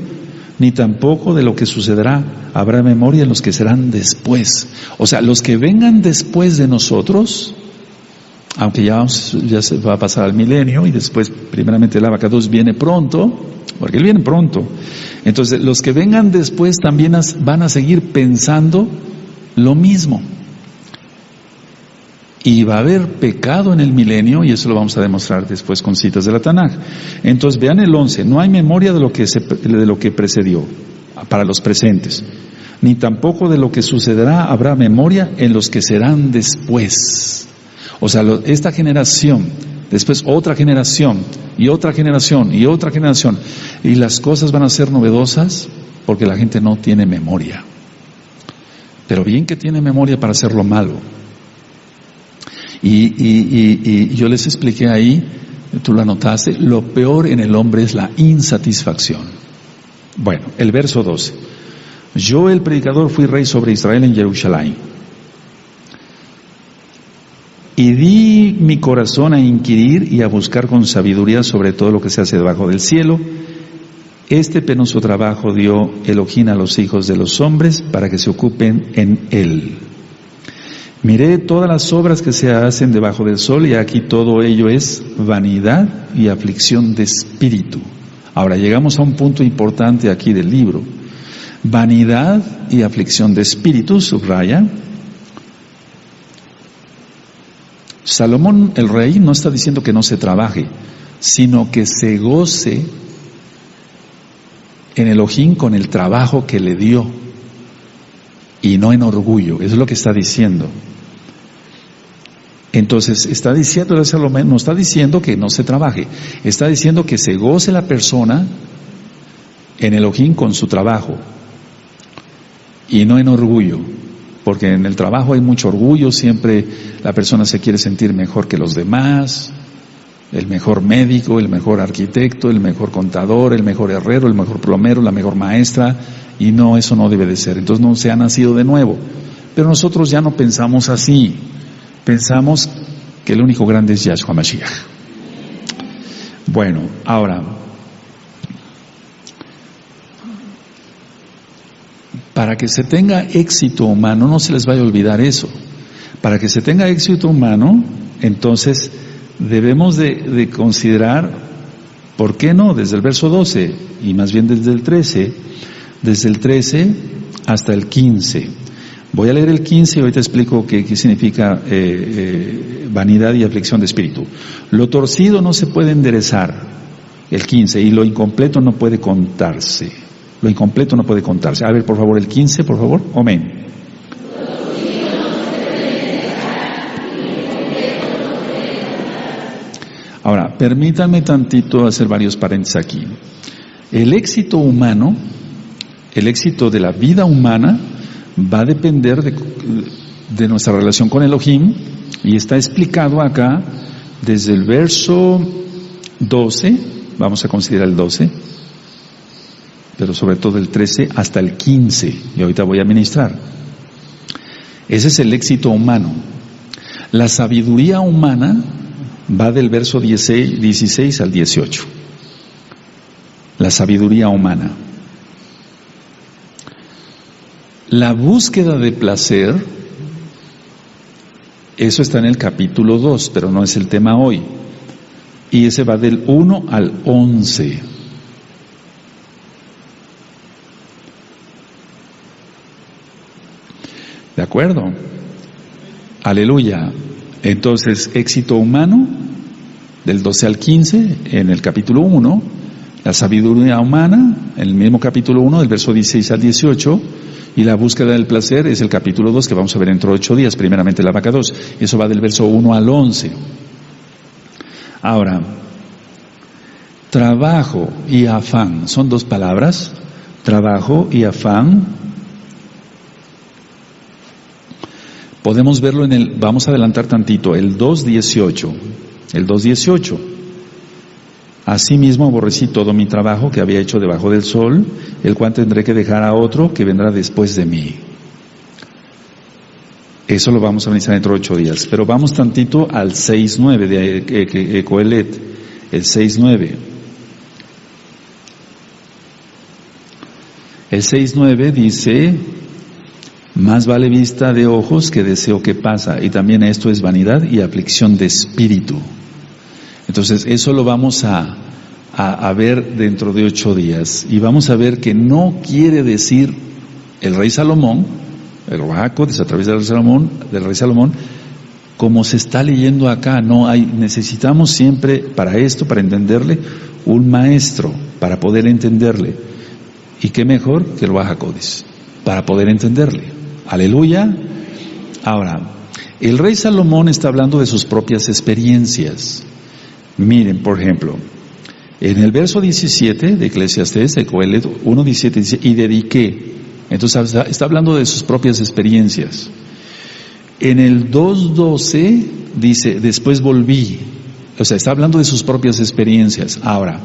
[SPEAKER 1] ni tampoco de lo que sucederá. Habrá memoria en los que serán después. O sea, los que vengan después de nosotros, aunque ya se va a pasar al milenio y después primeramente el Abacados viene pronto, porque él viene pronto. Entonces los que vengan después también van a seguir pensando lo mismo. Y va a haber pecado en el milenio y eso lo vamos a demostrar después con citas de la Tanaj. Entonces vean el 11, no hay memoria de lo que precedió para los presentes, ni tampoco de lo que sucederá habrá memoria en los que serán después. O sea, esta generación, después otra generación, y otra generación, y otra generación, y las cosas van a ser novedosas porque la gente no tiene memoria. Pero bien que tiene memoria para hacer lo malo. Y yo les expliqué ahí, tú lo anotaste, lo peor en el hombre es la insatisfacción. Bueno, el verso 12. Yo, el predicador, fui rey sobre Israel en Jerusalén. Y di mi corazón a inquirir y a buscar con sabiduría sobre todo lo que se hace debajo del cielo. Este penoso trabajo dio Elohim a los hijos de los hombres para que se ocupen en él. Miré todas las obras que se hacen debajo del sol y aquí todo ello es vanidad y aflicción de espíritu. Ahora llegamos a un punto importante aquí del libro. Vanidad y aflicción de espíritu, subraya. Salomón el rey no está diciendo que no se trabaje, sino que se goce en Elohim con el trabajo que le dio y no en orgullo. Eso es lo que está diciendo. Entonces, está diciendo, no está diciendo que no se trabaje, está diciendo que se goce la persona en Elohim con su trabajo y no en orgullo, porque en el trabajo hay mucho orgullo, siempre la persona se quiere sentir mejor que los demás, el mejor médico, el mejor arquitecto, el mejor contador, el mejor herrero, el mejor plomero, la mejor maestra, y no, eso no debe de ser. Entonces no se ha nacido de nuevo. Pero nosotros ya no pensamos así. Pensamos que el único grande es Yahshua Mashiach. Bueno, ahora, para que se tenga éxito humano, no se les vaya a olvidar eso. Para que se tenga éxito humano, entonces debemos de considerar, ¿por qué no? Desde el verso 12, y más bien desde el 13 hasta el 15. Voy a leer el 15 y ahorita explico qué significa vanidad y aflicción de espíritu. Lo torcido no se puede enderezar, el 15, y lo incompleto no puede contarse. Lo incompleto no puede contarse. A ver, por favor, el 15, por favor. Amén. Ahora, permítanme tantito hacer varios paréntesis aquí. El éxito humano, el éxito de la vida humana, va a depender de nuestra relación con Elohim, y está explicado acá desde el verso 12, vamos a considerar el 12, pero sobre todo el 13 hasta el 15, y ahorita voy a ministrar. Ese es el éxito humano. La sabiduría humana va del verso 16 al 18. La sabiduría humana. La búsqueda de placer, eso está en el capítulo 2, pero no es el tema hoy. Y ese va del 1 al 11. ¿De acuerdo? Aleluya. Entonces, éxito humano, del 12 al 15, en el capítulo 1. La sabiduría humana, en el mismo capítulo 1, del verso 16 al 18. Y la búsqueda del placer es el capítulo 2, que vamos a ver dentro de 8 días, primeramente la vaca 2. Eso va del verso 1 al 11. Ahora, trabajo y afán, son dos palabras, trabajo y afán. Podemos verlo vamos a adelantar tantito, el 2.18. El 2.18. Asimismo aborrecí todo mi trabajo que había hecho debajo del sol, el cual tendré que dejar a otro que vendrá después de mí. Eso lo vamos a analizar dentro de 8 días. Pero vamos tantito al 6.9 de Coelet, el 6.9. El 6.9 dice, más vale vista de ojos que deseo que pasa, y también esto es vanidad y aflicción de espíritu. Entonces, eso lo vamos a ver dentro de 8 días. Y vamos a ver que no quiere decir el rey Salomón, el Rahaco, a través del rey Salomón, como se está leyendo acá. No hay, necesitamos siempre, para esto, para entenderle, un maestro, para poder entenderle. Y qué mejor que el Rahaco, para poder entenderle. Aleluya. Ahora, el rey Salomón está hablando de sus propias experiencias. Miren, por ejemplo, en el verso 17 de Eclesiastés, de Coelet 1.17, dice, y dediqué. Entonces está hablando de sus propias experiencias. En el 2.12 dice, después volví. O sea, está hablando de sus propias experiencias. Ahora,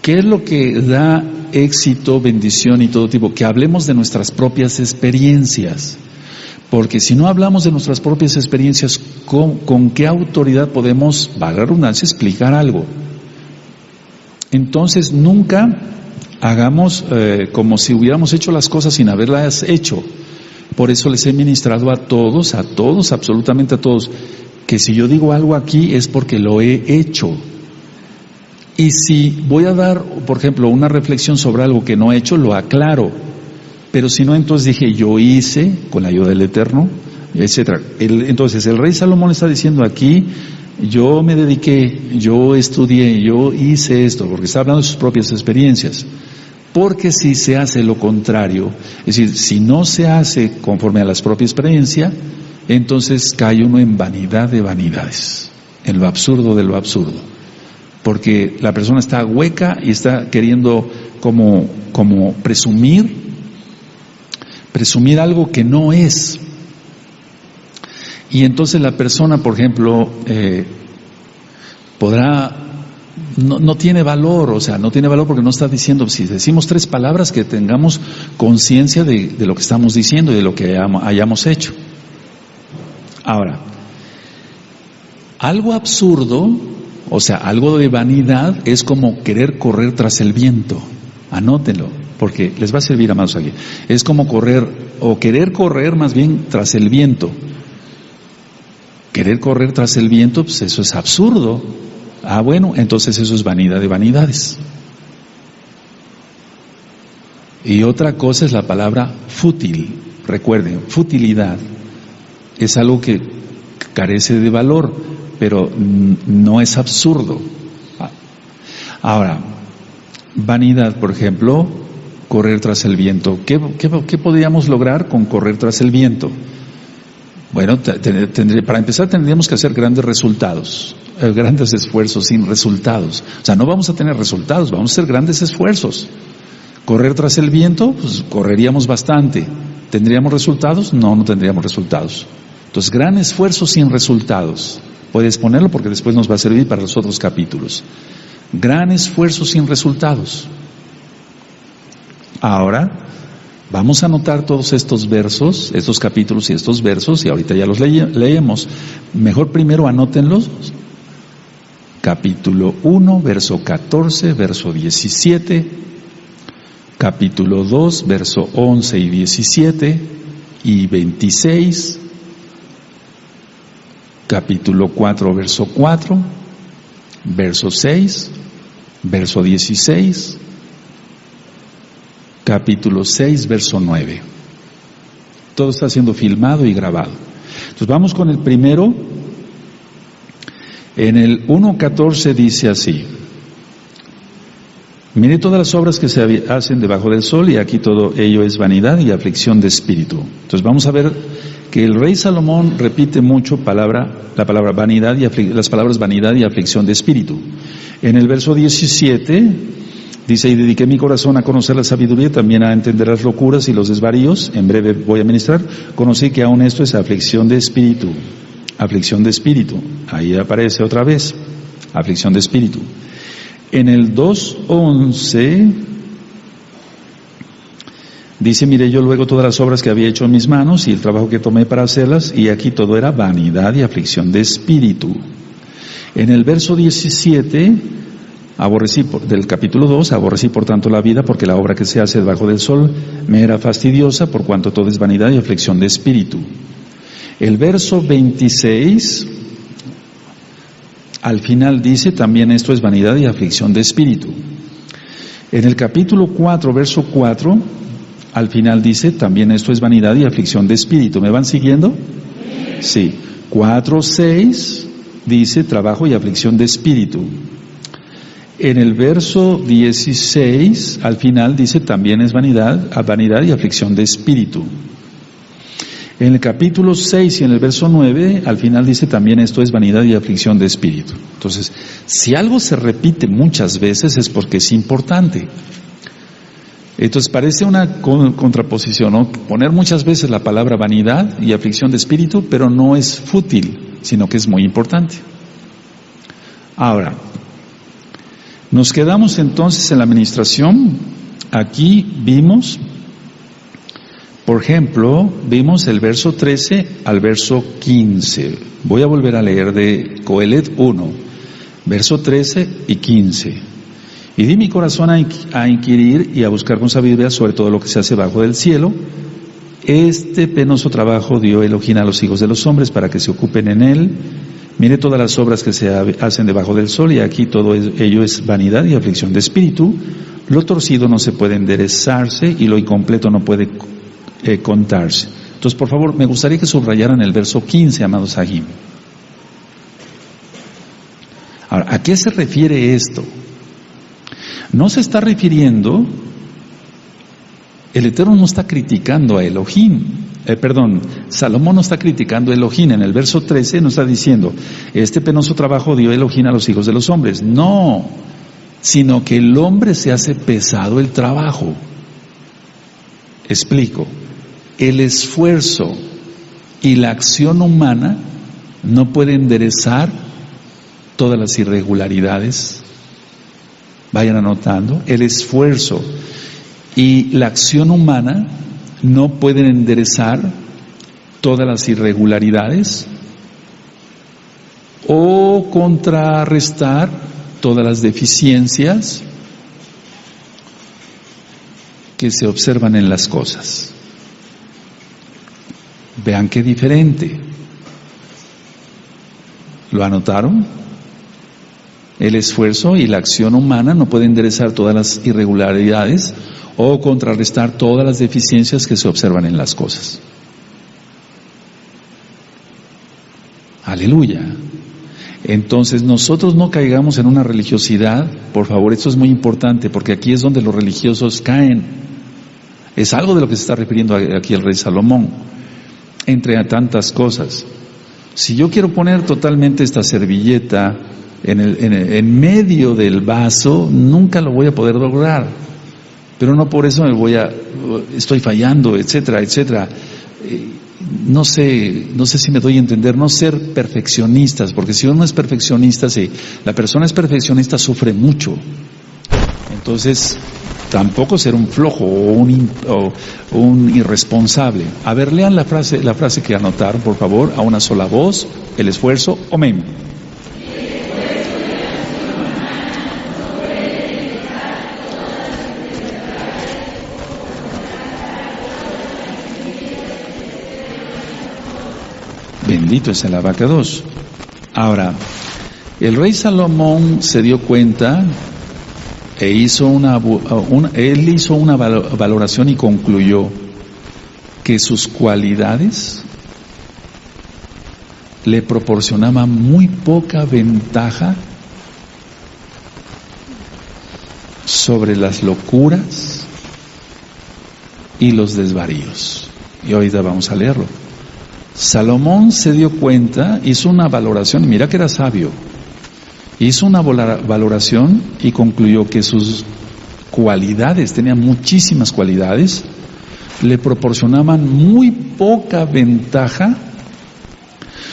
[SPEAKER 1] ¿qué es lo que da éxito, bendición y todo tipo? Que hablemos de nuestras propias experiencias. Porque si no hablamos de nuestras propias experiencias, ¿con qué autoridad podemos, valga la redundancia, explicar algo? Entonces, nunca hagamos como si hubiéramos hecho las cosas sin haberlas hecho. Por eso les he ministrado a todos, absolutamente a todos, que si yo digo algo aquí es porque lo he hecho. Y si voy a dar, por ejemplo, una reflexión sobre algo que no he hecho, lo aclaro. Pero si no, entonces dije, yo hice, con la ayuda del Eterno, etcétera. Entonces, el rey Salomón está diciendo aquí, yo me dediqué, yo estudié, yo hice esto, porque está hablando de sus propias experiencias. Porque si se hace lo contrario, es decir, si no se hace conforme a las propias experiencias, entonces cae uno en vanidad de vanidades, en lo absurdo de lo absurdo, porque la persona está hueca y está queriendo como presumir algo que no es. Y entonces la persona, por ejemplo, no tiene valor, o sea, no tiene valor porque no está diciendo, si decimos 3 palabras, que tengamos conciencia de lo que estamos diciendo y de lo que hayamos hecho. Ahora, algo absurdo, o sea, algo de vanidad, es como querer correr tras el viento. Anótenlo, porque les va a servir, amados, aquí. Es como querer correr más bien tras el viento. Querer correr tras el viento, pues eso es absurdo. Bueno, entonces eso es vanidad de vanidades. Y otra cosa es la palabra fútil. Recuerden, futilidad es algo que carece de valor, pero no es absurdo. Ahora, vanidad, por ejemplo, correr tras el viento. ¿Qué podríamos lograr con correr tras el viento? Bueno, para empezar tendríamos que hacer grandes resultados, grandes esfuerzos sin resultados. O sea, no vamos a tener resultados, vamos a hacer grandes esfuerzos. Correr tras el viento, pues correríamos bastante. ¿Tendríamos resultados? No tendríamos resultados. Entonces, gran esfuerzo sin resultados. Puedes ponerlo porque después nos va a servir para los otros capítulos. Gran esfuerzo sin resultados. Ahora, vamos a anotar todos estos versos, estos capítulos y estos versos, y ahorita ya los leemos. Mejor primero anótenlos. Capítulo 1, verso 14, verso 17. Capítulo 2, verso 11 y 17 y 26. Capítulo 4, verso 4. Verso 6, verso 16. Capítulo 6, verso 9. Todo está siendo filmado y grabado. Entonces vamos con el primero. En el 1:14 dice así: mire todas las obras que se hacen debajo del sol, y aquí todo ello es vanidad y aflicción de espíritu. Entonces vamos a ver que el rey Salomón repite mucho la palabra vanidad y las palabras vanidad y aflicción de espíritu. En el verso 17 dice: y dediqué mi corazón a conocer la sabiduría, también a entender las locuras y los desvaríos. En breve voy a ministrar. Conocí que aún esto es aflicción de espíritu. Aflicción de espíritu. Ahí aparece otra vez. Aflicción de espíritu. En el 2:11 dice: miré yo luego todas las obras que había hecho en mis manos y el trabajo que tomé para hacerlas, y aquí todo era vanidad y aflicción de espíritu. En el verso 17 del capítulo 2, aborrecí por tanto la vida, porque la obra que se hace debajo del sol me era fastidiosa, por cuanto todo es vanidad y aflicción de espíritu. El verso 26, al final dice: también esto es vanidad y aflicción de espíritu. En el capítulo 4, verso 4, al final dice: también esto es vanidad y aflicción de espíritu. ¿Me van siguiendo? Sí. 4:6 dice: trabajo y aflicción de espíritu. En el verso 16, al final dice: también es vanidad y aflicción de espíritu. En el capítulo 6 y en el verso 9, al final dice: también esto es vanidad y aflicción de espíritu. Entonces, si algo se repite muchas veces es porque es importante. Entonces parece una contraposición, ¿no? Poner muchas veces la palabra vanidad y aflicción de espíritu, pero no es fútil, sino que es muy importante. Ahora, nos quedamos entonces en la administración. Aquí vimos, por ejemplo, vimos el verso 13 al verso 15. Voy a volver a leer de Coelet 1, verso 13 y 15. Y di mi corazón a inquirir y a buscar con sabiduría sobre todo lo que se hace bajo del cielo. Este penoso trabajo dio Elohim a los hijos de los hombres para que se ocupen en él. Mire todas las obras que se hacen debajo del sol, y aquí todo ello es vanidad y aflicción de espíritu. Lo torcido no se puede enderezarse y lo incompleto no puede contarse. Entonces, por favor, me gustaría que subrayaran el verso 15, amados Sahim. Ahora, ¿a qué se refiere esto? No se está refiriendo, el Eterno no está criticando a Elohim. Salomón no está criticando a Elohim. En el verso 13 no está diciendo, este penoso trabajo dio Elohim a los hijos de los hombres. No, sino que el hombre se hace pesado el trabajo. Explico. El esfuerzo y la acción humana no pueden enderezar todas las irregularidades. Vayan anotando. El esfuerzo y la acción humana no pueden enderezar todas las irregularidades o contrarrestar todas las deficiencias que se observan en las cosas. Vean qué diferente. ¿Lo anotaron? El esfuerzo y la acción humana no pueden enderezar todas las irregularidades o contrarrestar todas las deficiencias que se observan en las cosas. Aleluya. Entonces nosotros no caigamos en una religiosidad, por favor, esto es muy importante, porque aquí es donde los religiosos caen. Es algo de lo que se está refiriendo aquí el rey Salomón, entre tantas cosas. Si yo quiero poner totalmente esta servilleta en medio del vaso, nunca lo voy a poder lograr. Pero no por eso estoy fallando, etcétera, etcétera. No sé si me doy a entender, no ser perfeccionistas, porque si uno es perfeccionista, si la persona es perfeccionista, sufre mucho. Entonces, tampoco ser un flojo o un irresponsable. A ver, lean la frase que anotaron, por favor, a una sola voz, el esfuerzo, amén. Bendito es el abacados. Ahora, el rey Salomón se dio cuenta e hizo él hizo una valoración y concluyó que sus cualidades le proporcionaban muy poca ventaja sobre las locuras y los desvaríos. Y ahorita vamos a leerlo. Salomón se dio cuenta, hizo una valoración, mira que era sabio, hizo una valoración y concluyó que sus cualidades, tenía muchísimas cualidades, le proporcionaban muy poca ventaja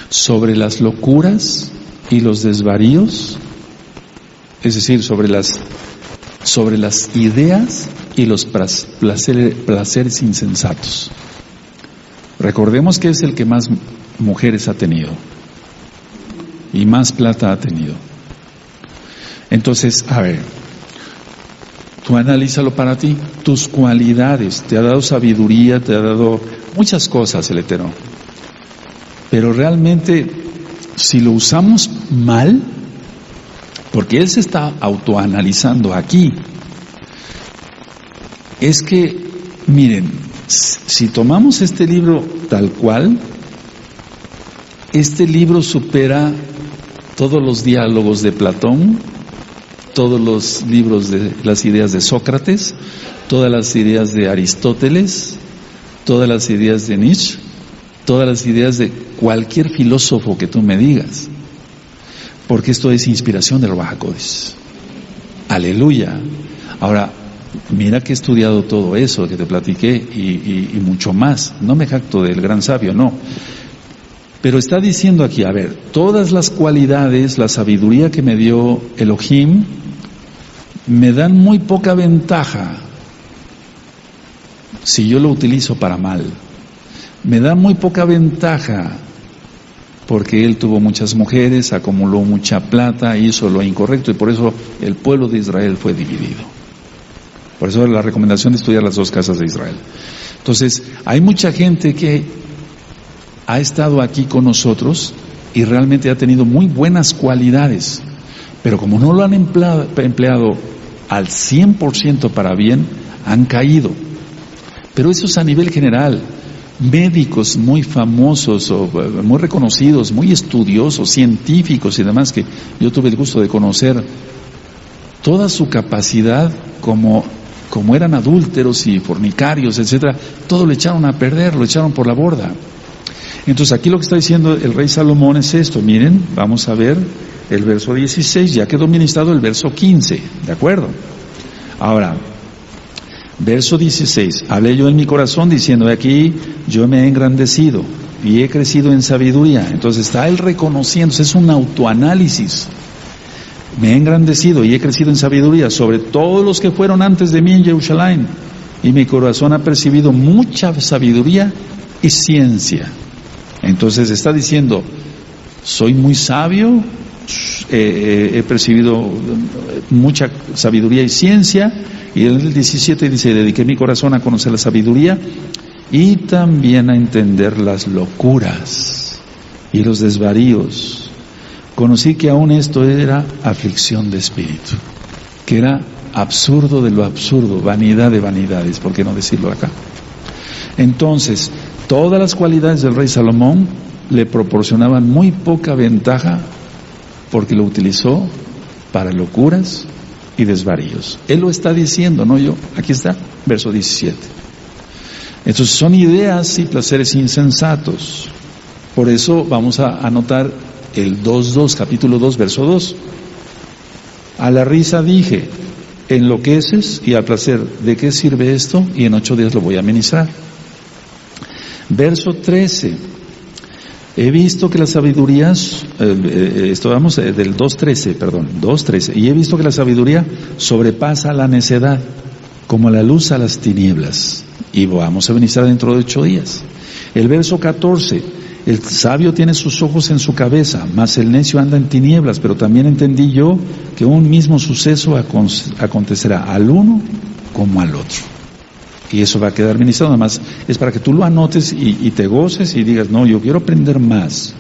[SPEAKER 1] sobre las locuras y los desvaríos, es decir, sobre las ideas y los placeres insensatos. Recordemos que es el que más mujeres ha tenido y más plata ha tenido. Entonces, a ver, tú analízalo para ti, tus cualidades, te ha dado sabiduría, te ha dado muchas cosas el Eterno, pero realmente si lo usamos mal, porque él se está autoanalizando aquí, es que, miren, si tomamos este libro tal cual, este libro supera todos los diálogos de Platón, todos los libros de las ideas de Sócrates, todas las ideas de Aristóteles, todas las ideas de Nietzsche, todas las ideas de cualquier filósofo que tú me digas, porque esto es inspiración del Ruach HaKodesh. Aleluya. Ahora, mira que he estudiado todo eso que te platiqué y mucho más. No me jacto del gran sabio, no. Pero está diciendo aquí, a ver, todas las cualidades, la sabiduría que me dio Elohim, me dan muy poca ventaja si yo lo utilizo para mal. Me da muy poca ventaja porque él tuvo muchas mujeres, acumuló mucha plata, hizo lo incorrecto y por eso el pueblo de Israel fue dividido. Por eso la recomendación de estudiar las dos casas de Israel. Entonces, hay mucha gente que ha estado aquí con nosotros y realmente ha tenido muy buenas cualidades, pero como no lo han empleado al 100% para bien, han caído. Pero eso es a nivel general. Médicos muy famosos o muy reconocidos, muy estudiosos, científicos y demás, que yo tuve el gusto de conocer, toda su capacidad como como eran adúlteros y fornicarios, etcétera, todo lo echaron a perder, lo echaron por la borda. Entonces aquí lo que está diciendo el rey Salomón es esto. Miren, vamos a ver el verso 16, ya quedó ministrado el verso 15, ¿de acuerdo? Ahora, verso 16, hablé yo en mi corazón diciendo, aquí yo me he engrandecido y he crecido en sabiduría. Entonces está él reconociéndose, es un autoanálisis. Me he engrandecido y he crecido en sabiduría sobre todos los que fueron antes de mí en Jerusalén, y mi corazón ha percibido mucha sabiduría y ciencia. Entonces está diciendo, soy muy sabio, he percibido mucha sabiduría y ciencia. Y en el 17 dice, dediqué mi corazón a conocer la sabiduría y también a entender las locuras y los desvaríos. Conocí que aún esto era aflicción de espíritu, que era absurdo de lo absurdo, vanidad de vanidades, ¿por qué no decirlo acá? Entonces, todas las cualidades del rey Salomón le proporcionaban muy poca ventaja porque lo utilizó para locuras y desvaríos. Él lo está diciendo, no yo. Aquí está, verso 17. Entonces son ideas y placeres insensatos. Por eso vamos a anotar el 2.2, capítulo 2, verso 2. A la risa dije, enloqueces, y al placer, ¿de qué sirve esto? Y en 8 días lo voy a ministrar. Verso 13. He visto que las sabidurías, esto vamos del 2.13, y he visto que la sabiduría sobrepasa la necedad, como la luz a las tinieblas. Y vamos a ministrar dentro de 8 días. El verso 14, el sabio tiene sus ojos en su cabeza, mas el necio anda en tinieblas, pero también entendí yo que un mismo suceso acontecerá al uno como al otro. Y eso va a quedar ministrado, nada más es para que tú lo anotes y te goces y digas, no, yo quiero aprender más.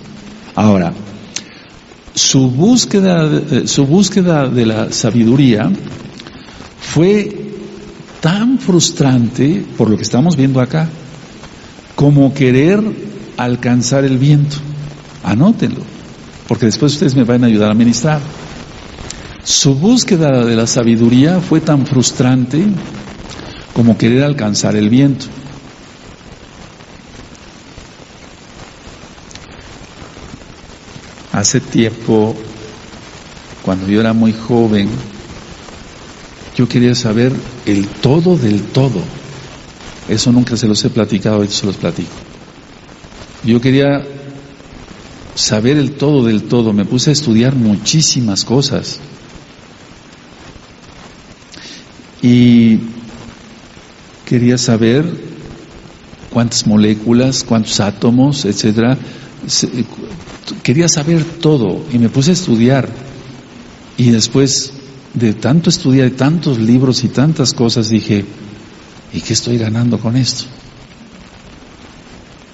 [SPEAKER 1] Ahora, su búsqueda de la sabiduría fue tan frustrante, por lo que estamos viendo acá, como querer alcanzar el viento. Anótenlo, porque después ustedes me van a ayudar a ministrar. Su búsqueda de la sabiduría fue tan frustrante como querer alcanzar el viento. Hace tiempo, cuando yo era muy joven, yo quería saber el todo del todo. Eso nunca se los he platicado, hoy se los platico. Yo quería saber el todo del todo. Me puse a estudiar muchísimas cosas. Y quería saber cuántas moléculas, cuántos átomos, etcétera. Quería saber todo y me puse a estudiar. Y después de tanto estudiar, de tantos libros y tantas cosas, dije, ¿y qué estoy ganando con esto?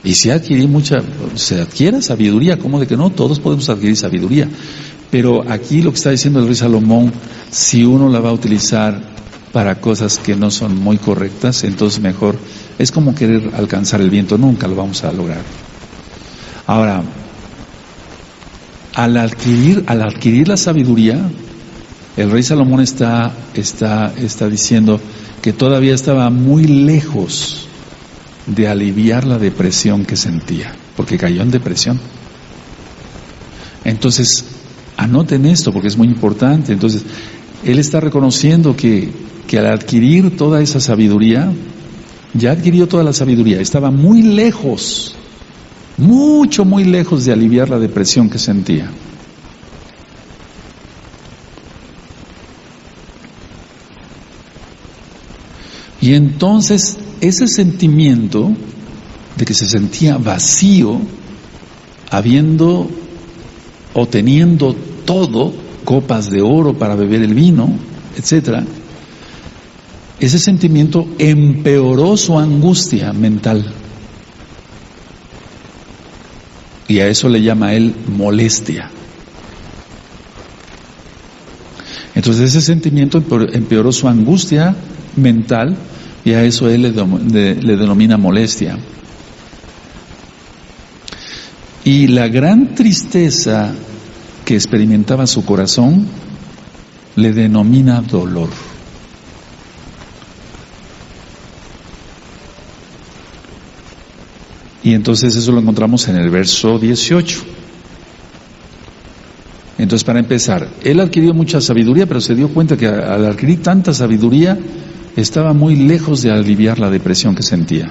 [SPEAKER 1] Y se adquiere sabiduría, ¿cómo de que no? Todos podemos adquirir sabiduría. Pero aquí lo que está diciendo el rey Salomón, si uno la va a utilizar para cosas que no son muy correctas, entonces mejor, es como querer alcanzar el viento, nunca lo vamos a lograr. Ahora, al adquirir la sabiduría, el rey Salomón está diciendo que todavía estaba muy lejos de aliviar la depresión que sentía, porque cayó en depresión. Entonces, anoten esto porque es muy importante. Entonces, él está reconociendo que al adquirir toda esa sabiduría, ya adquirió toda la sabiduría, estaba muy lejos, muy lejos de aliviar la depresión que sentía. Y entonces ese sentimiento de que se sentía vacío, habiendo o teniendo todo, copas de oro para beber el vino, etcétera, ese sentimiento empeoró su angustia mental. Y a eso le llama él molestia. Entonces ese sentimiento empeoró su angustia mental y a eso él le denomina molestia. Y la gran tristeza que experimentaba su corazón le denomina dolor. Y entonces eso lo encontramos en el verso 18. Entonces, para empezar, él adquirió mucha sabiduría, pero se dio cuenta que al adquirir tanta sabiduría estaba muy lejos de aliviar la depresión que sentía.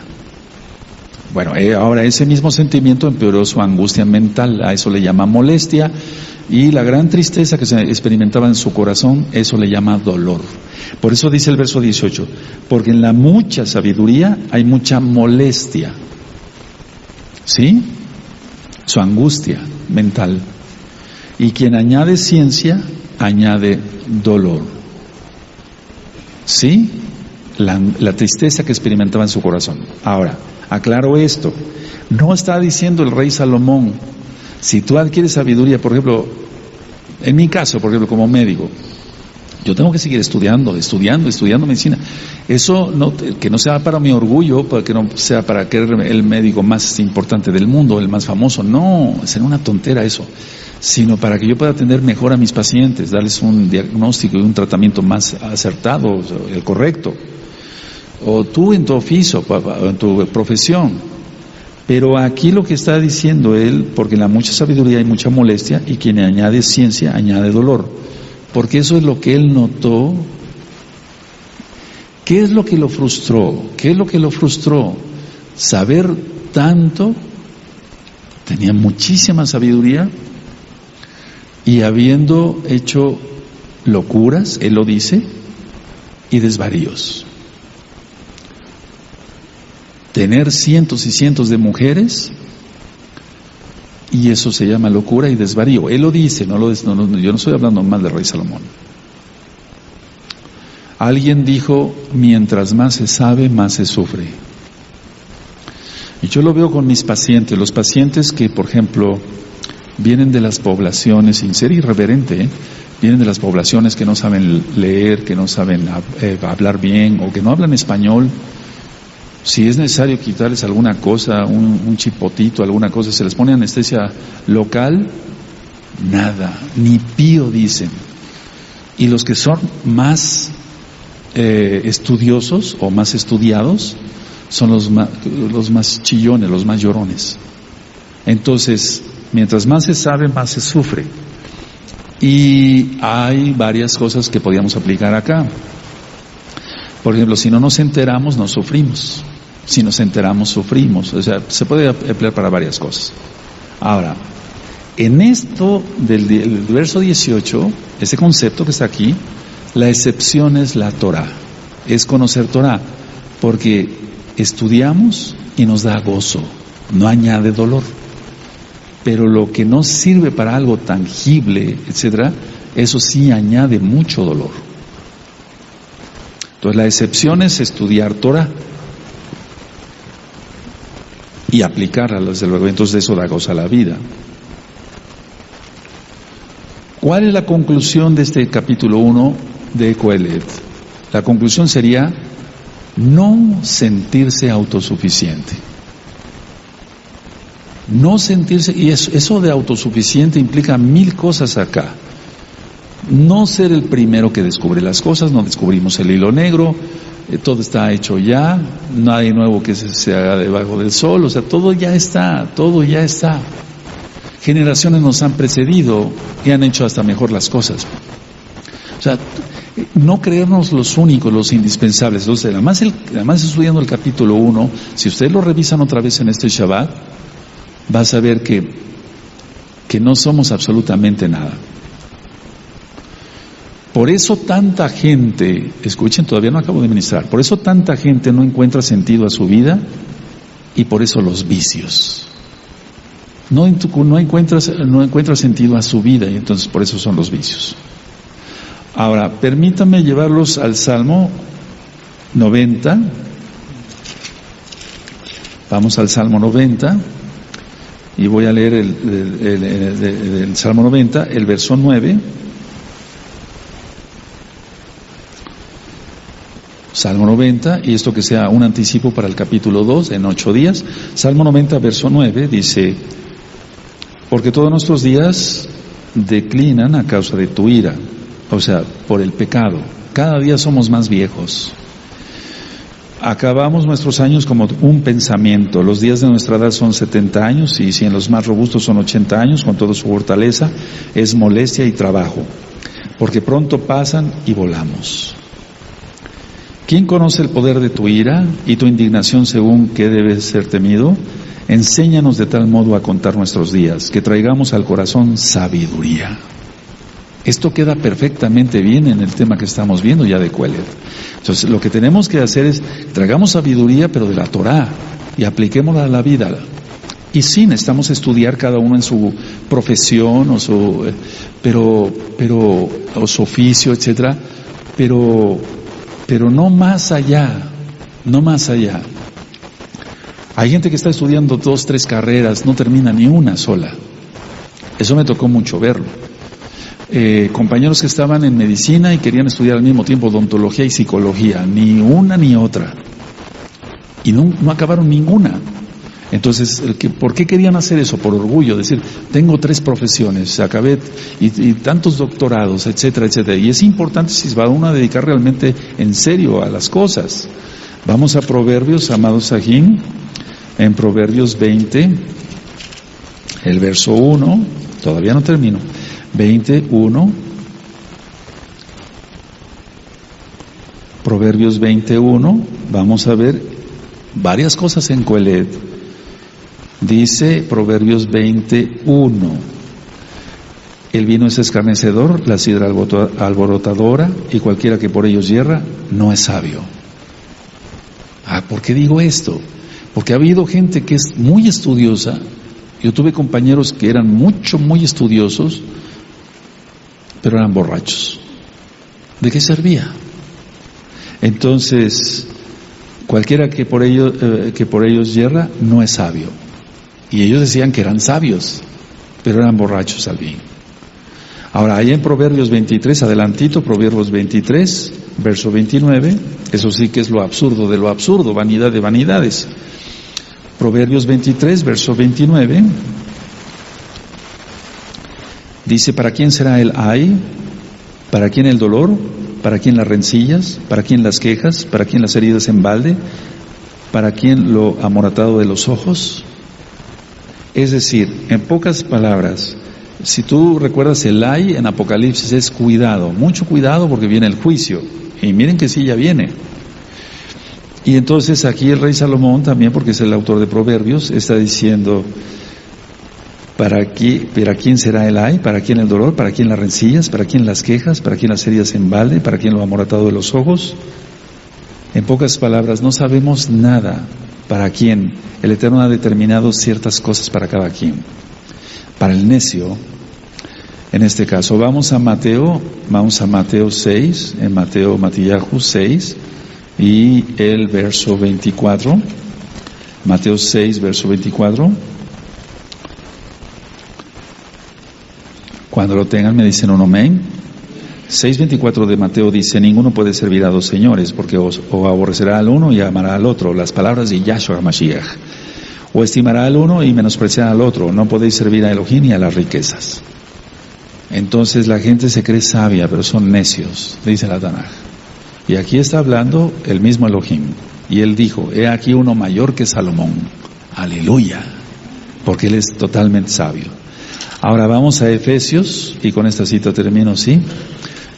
[SPEAKER 1] Bueno, ahora ese mismo sentimiento empeoró su angustia mental, a eso le llama molestia, y la gran tristeza que se experimentaba en su corazón, eso le llama dolor. Por eso dice el verso 18, porque en la mucha sabiduría hay mucha molestia, ¿sí? Su angustia mental. Y quien añade ciencia, añade dolor. ¿Sí? La tristeza que experimentaba en su corazón. Ahora, aclaro esto. No está diciendo el rey Salomón, si tú adquieres sabiduría, por ejemplo, en mi caso, por ejemplo, como médico, yo tengo que seguir estudiando medicina. Eso no, que no sea para mi orgullo, que no sea para que el médico más importante del mundo, el más famoso. No, será una tontera eso. Sino para que yo pueda atender mejor a mis pacientes, darles un diagnóstico y un tratamiento más acertado, el correcto. O tú en tu oficio, en tu profesión. Pero aquí lo que está diciendo él, porque en la mucha sabiduría hay mucha molestia, y quien añade ciencia, añade dolor. Porque eso es lo que él notó. ¿Qué es lo que lo frustró? ¿Qué es lo que lo frustró? Saber tanto, tenía muchísima sabiduría, y habiendo hecho locuras, él lo dice, y desvaríos. Tener cientos y cientos de mujeres, y eso se llama locura y desvarío. Él lo dice, yo no estoy hablando mal del rey Salomón. Alguien dijo, mientras más se sabe, más se sufre. Y yo lo veo con mis pacientes, los pacientes que, por ejemplo, vienen de las poblaciones, sin ser irreverente, vienen de las poblaciones que no saben leer, que no saben hablar bien, o que no hablan español. Si es necesario quitarles alguna cosa, un chipotito, alguna cosa, se les pone anestesia local, nada, ni pío dicen. Y los que son más estudiosos o más estudiados son los más chillones, los más llorones. Entonces, mientras más se sabe, más se sufre. Y hay varias cosas que podríamos aplicar acá. Por ejemplo, si no nos enteramos, no sufrimos. Si nos enteramos, sufrimos. O sea, se puede emplear para varias cosas. Ahora, en esto del verso 18, ese concepto que está aquí, la excepción es la Torah. Es conocer Torah. Porque estudiamos y nos da gozo. No añade dolor. Pero lo que no sirve para algo tangible, etcétera, eso sí añade mucho dolor. Entonces la excepción es estudiar Torah y aplicarla, desde luego. Entonces eso da gozo a la vida. ¿Cuál es la conclusión de este capítulo 1 de Coelet? La conclusión sería no sentirse autosuficiente. No sentirse, y eso de autosuficiente implica 1000 cosas acá. No ser el primero que descubre las cosas, no descubrimos el hilo negro, todo está hecho ya, no hay nuevo que se haga debajo del sol, o sea, todo ya está. Generaciones nos han precedido y han hecho hasta mejor las cosas. O sea, no creernos los únicos, los indispensables. Entonces, además estudiando el capítulo 1, si ustedes lo revisan otra vez en este Shabbat, vas a ver que no somos absolutamente nada. Por eso tanta gente, escuchen, todavía no acabo de ministrar, por eso tanta gente no encuentra sentido a su vida y por eso los vicios. No encuentra sentido a su vida y entonces por eso son los vicios. Ahora, permítanme llevarlos al Salmo 90. Vamos al Salmo 90 y voy a leer el Salmo 90, el verso 9. Salmo 90, y esto que sea un anticipo para el capítulo 2 en 8 días. Salmo 90, verso 9 dice: porque todos nuestros días declinan a causa de tu ira, o sea, por el pecado. Cada día somos más viejos. acabamos nuestros años como un pensamiento. Los días de nuestra edad son 70 años y si en los más robustos son 80 años, con toda su fortaleza, es molestia y trabajo, porque pronto pasan y volamos. ¿Quién conoce el poder de tu ira y tu indignación según qué debe ser temido? Enséñanos de tal modo a contar nuestros días, que traigamos al corazón sabiduría. Esto queda perfectamente bien en el tema que estamos viendo ya de Qoheleth. Entonces, lo que tenemos que hacer es, traigamos sabiduría, pero de la Torá, y apliquémosla a la vida. Y sí, necesitamos estudiar cada uno en su profesión, o su oficio, etcétera, pero no más allá, no más allá. Hay gente que está estudiando 2, 3 carreras, no termina ni una sola. Eso me tocó mucho verlo. Compañeros que estaban en medicina y querían estudiar al mismo tiempo odontología y psicología, ni una ni otra. Y no acabaron ninguna. Entonces, ¿por qué querían hacer eso? Por orgullo, decir, tengo 3 profesiones, acabé y tantos doctorados, etcétera, etcétera. Y es importante si va uno a dedicar realmente en serio a las cosas. Vamos a Proverbios, amados Sajín, en Proverbios 20, el verso 1, todavía no termino, 21, Proverbios 21, vamos a ver varias cosas en Qoheleth. Dice Proverbios 21, el vino es escarnecedor, la sidra alborotadora, y cualquiera que por ellos yerra, no es sabio. ¿Por qué digo esto? Porque ha habido gente que es muy estudiosa. Yo tuve compañeros que eran muy estudiosos, pero eran borrachos. ¿De qué servía? Entonces, cualquiera que por ellos yerra, no es sabio. Y ellos decían que eran sabios, pero eran borrachos al fin. Ahora, ahí en Proverbios 23, adelantito, Proverbios 23, verso 29, eso sí que es lo absurdo de lo absurdo, vanidad de vanidades. Proverbios 23, verso 29, dice, ¿para quién será el ay? ¿Para quién el dolor? ¿Para quién las rencillas? ¿Para quién las quejas? ¿Para quién las heridas en balde? ¿Para quién lo amoratado de los ojos? Es decir, en pocas palabras, si tú recuerdas el ay en Apocalipsis es cuidado, mucho cuidado porque viene el juicio. Y miren que sí, ya viene. Y entonces aquí el rey Salomón también, porque es el autor de Proverbios, está diciendo, ¿para quién será el ay? ¿Para quién el dolor? ¿Para quién las rencillas? ¿Para quién las quejas? ¿Para quién las heridas en balde? ¿Para quién lo amoratado de los ojos? En pocas palabras, no sabemos nada para quién. El Eterno ha determinado ciertas cosas para cada quien. Para el necio, en este caso, vamos a Mateo 6, en Matillahu 6, y el verso 24, Mateo 6, verso 24. Cuando lo tengan me dicen un amén. 6:24 de Mateo dice, ninguno puede servir a 2 señores, porque o aborrecerá al uno y amará al otro, las palabras de Yahshua HaMashiach, o estimará al uno y menospreciará al otro, no podéis servir a Elohim y a las riquezas. Entonces la gente se cree sabia, pero son necios, dice la Tanaj. Y aquí está hablando el mismo Elohim, y él dijo, he aquí uno mayor que Salomón, aleluya, porque él es totalmente sabio. Ahora vamos a Efesios, y con esta cita termino, ¿sí?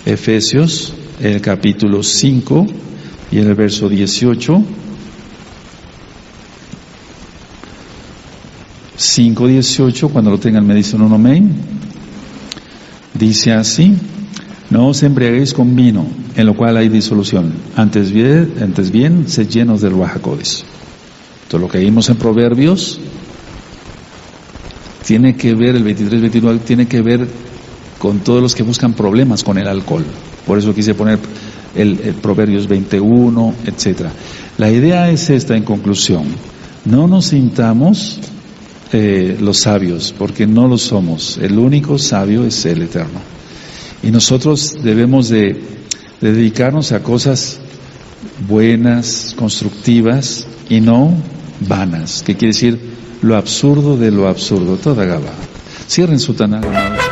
[SPEAKER 1] Efesios, el capítulo 5, y en el verso 18, 5:18, cuando lo tengan me dicen un amén. Dice así, no os embriaguéis con vino, en lo cual hay disolución, antes bien, sed llenos del Ruach HaKodesh. Todo lo que vimos en Proverbios tiene que ver, el 23-29, tiene que ver con todos los que buscan problemas con el alcohol. Por eso quise poner el Proverbios 21, etcétera. La idea es esta en conclusión, no nos sintamos los sabios, porque no lo somos. El único sabio es el Eterno. Y nosotros debemos de dedicarnos a cosas buenas, constructivas y no vanas. ¿Qué quiere decir? Lo absurdo de lo absurdo. Toda Gaba. Cierren su Tanaj, amados.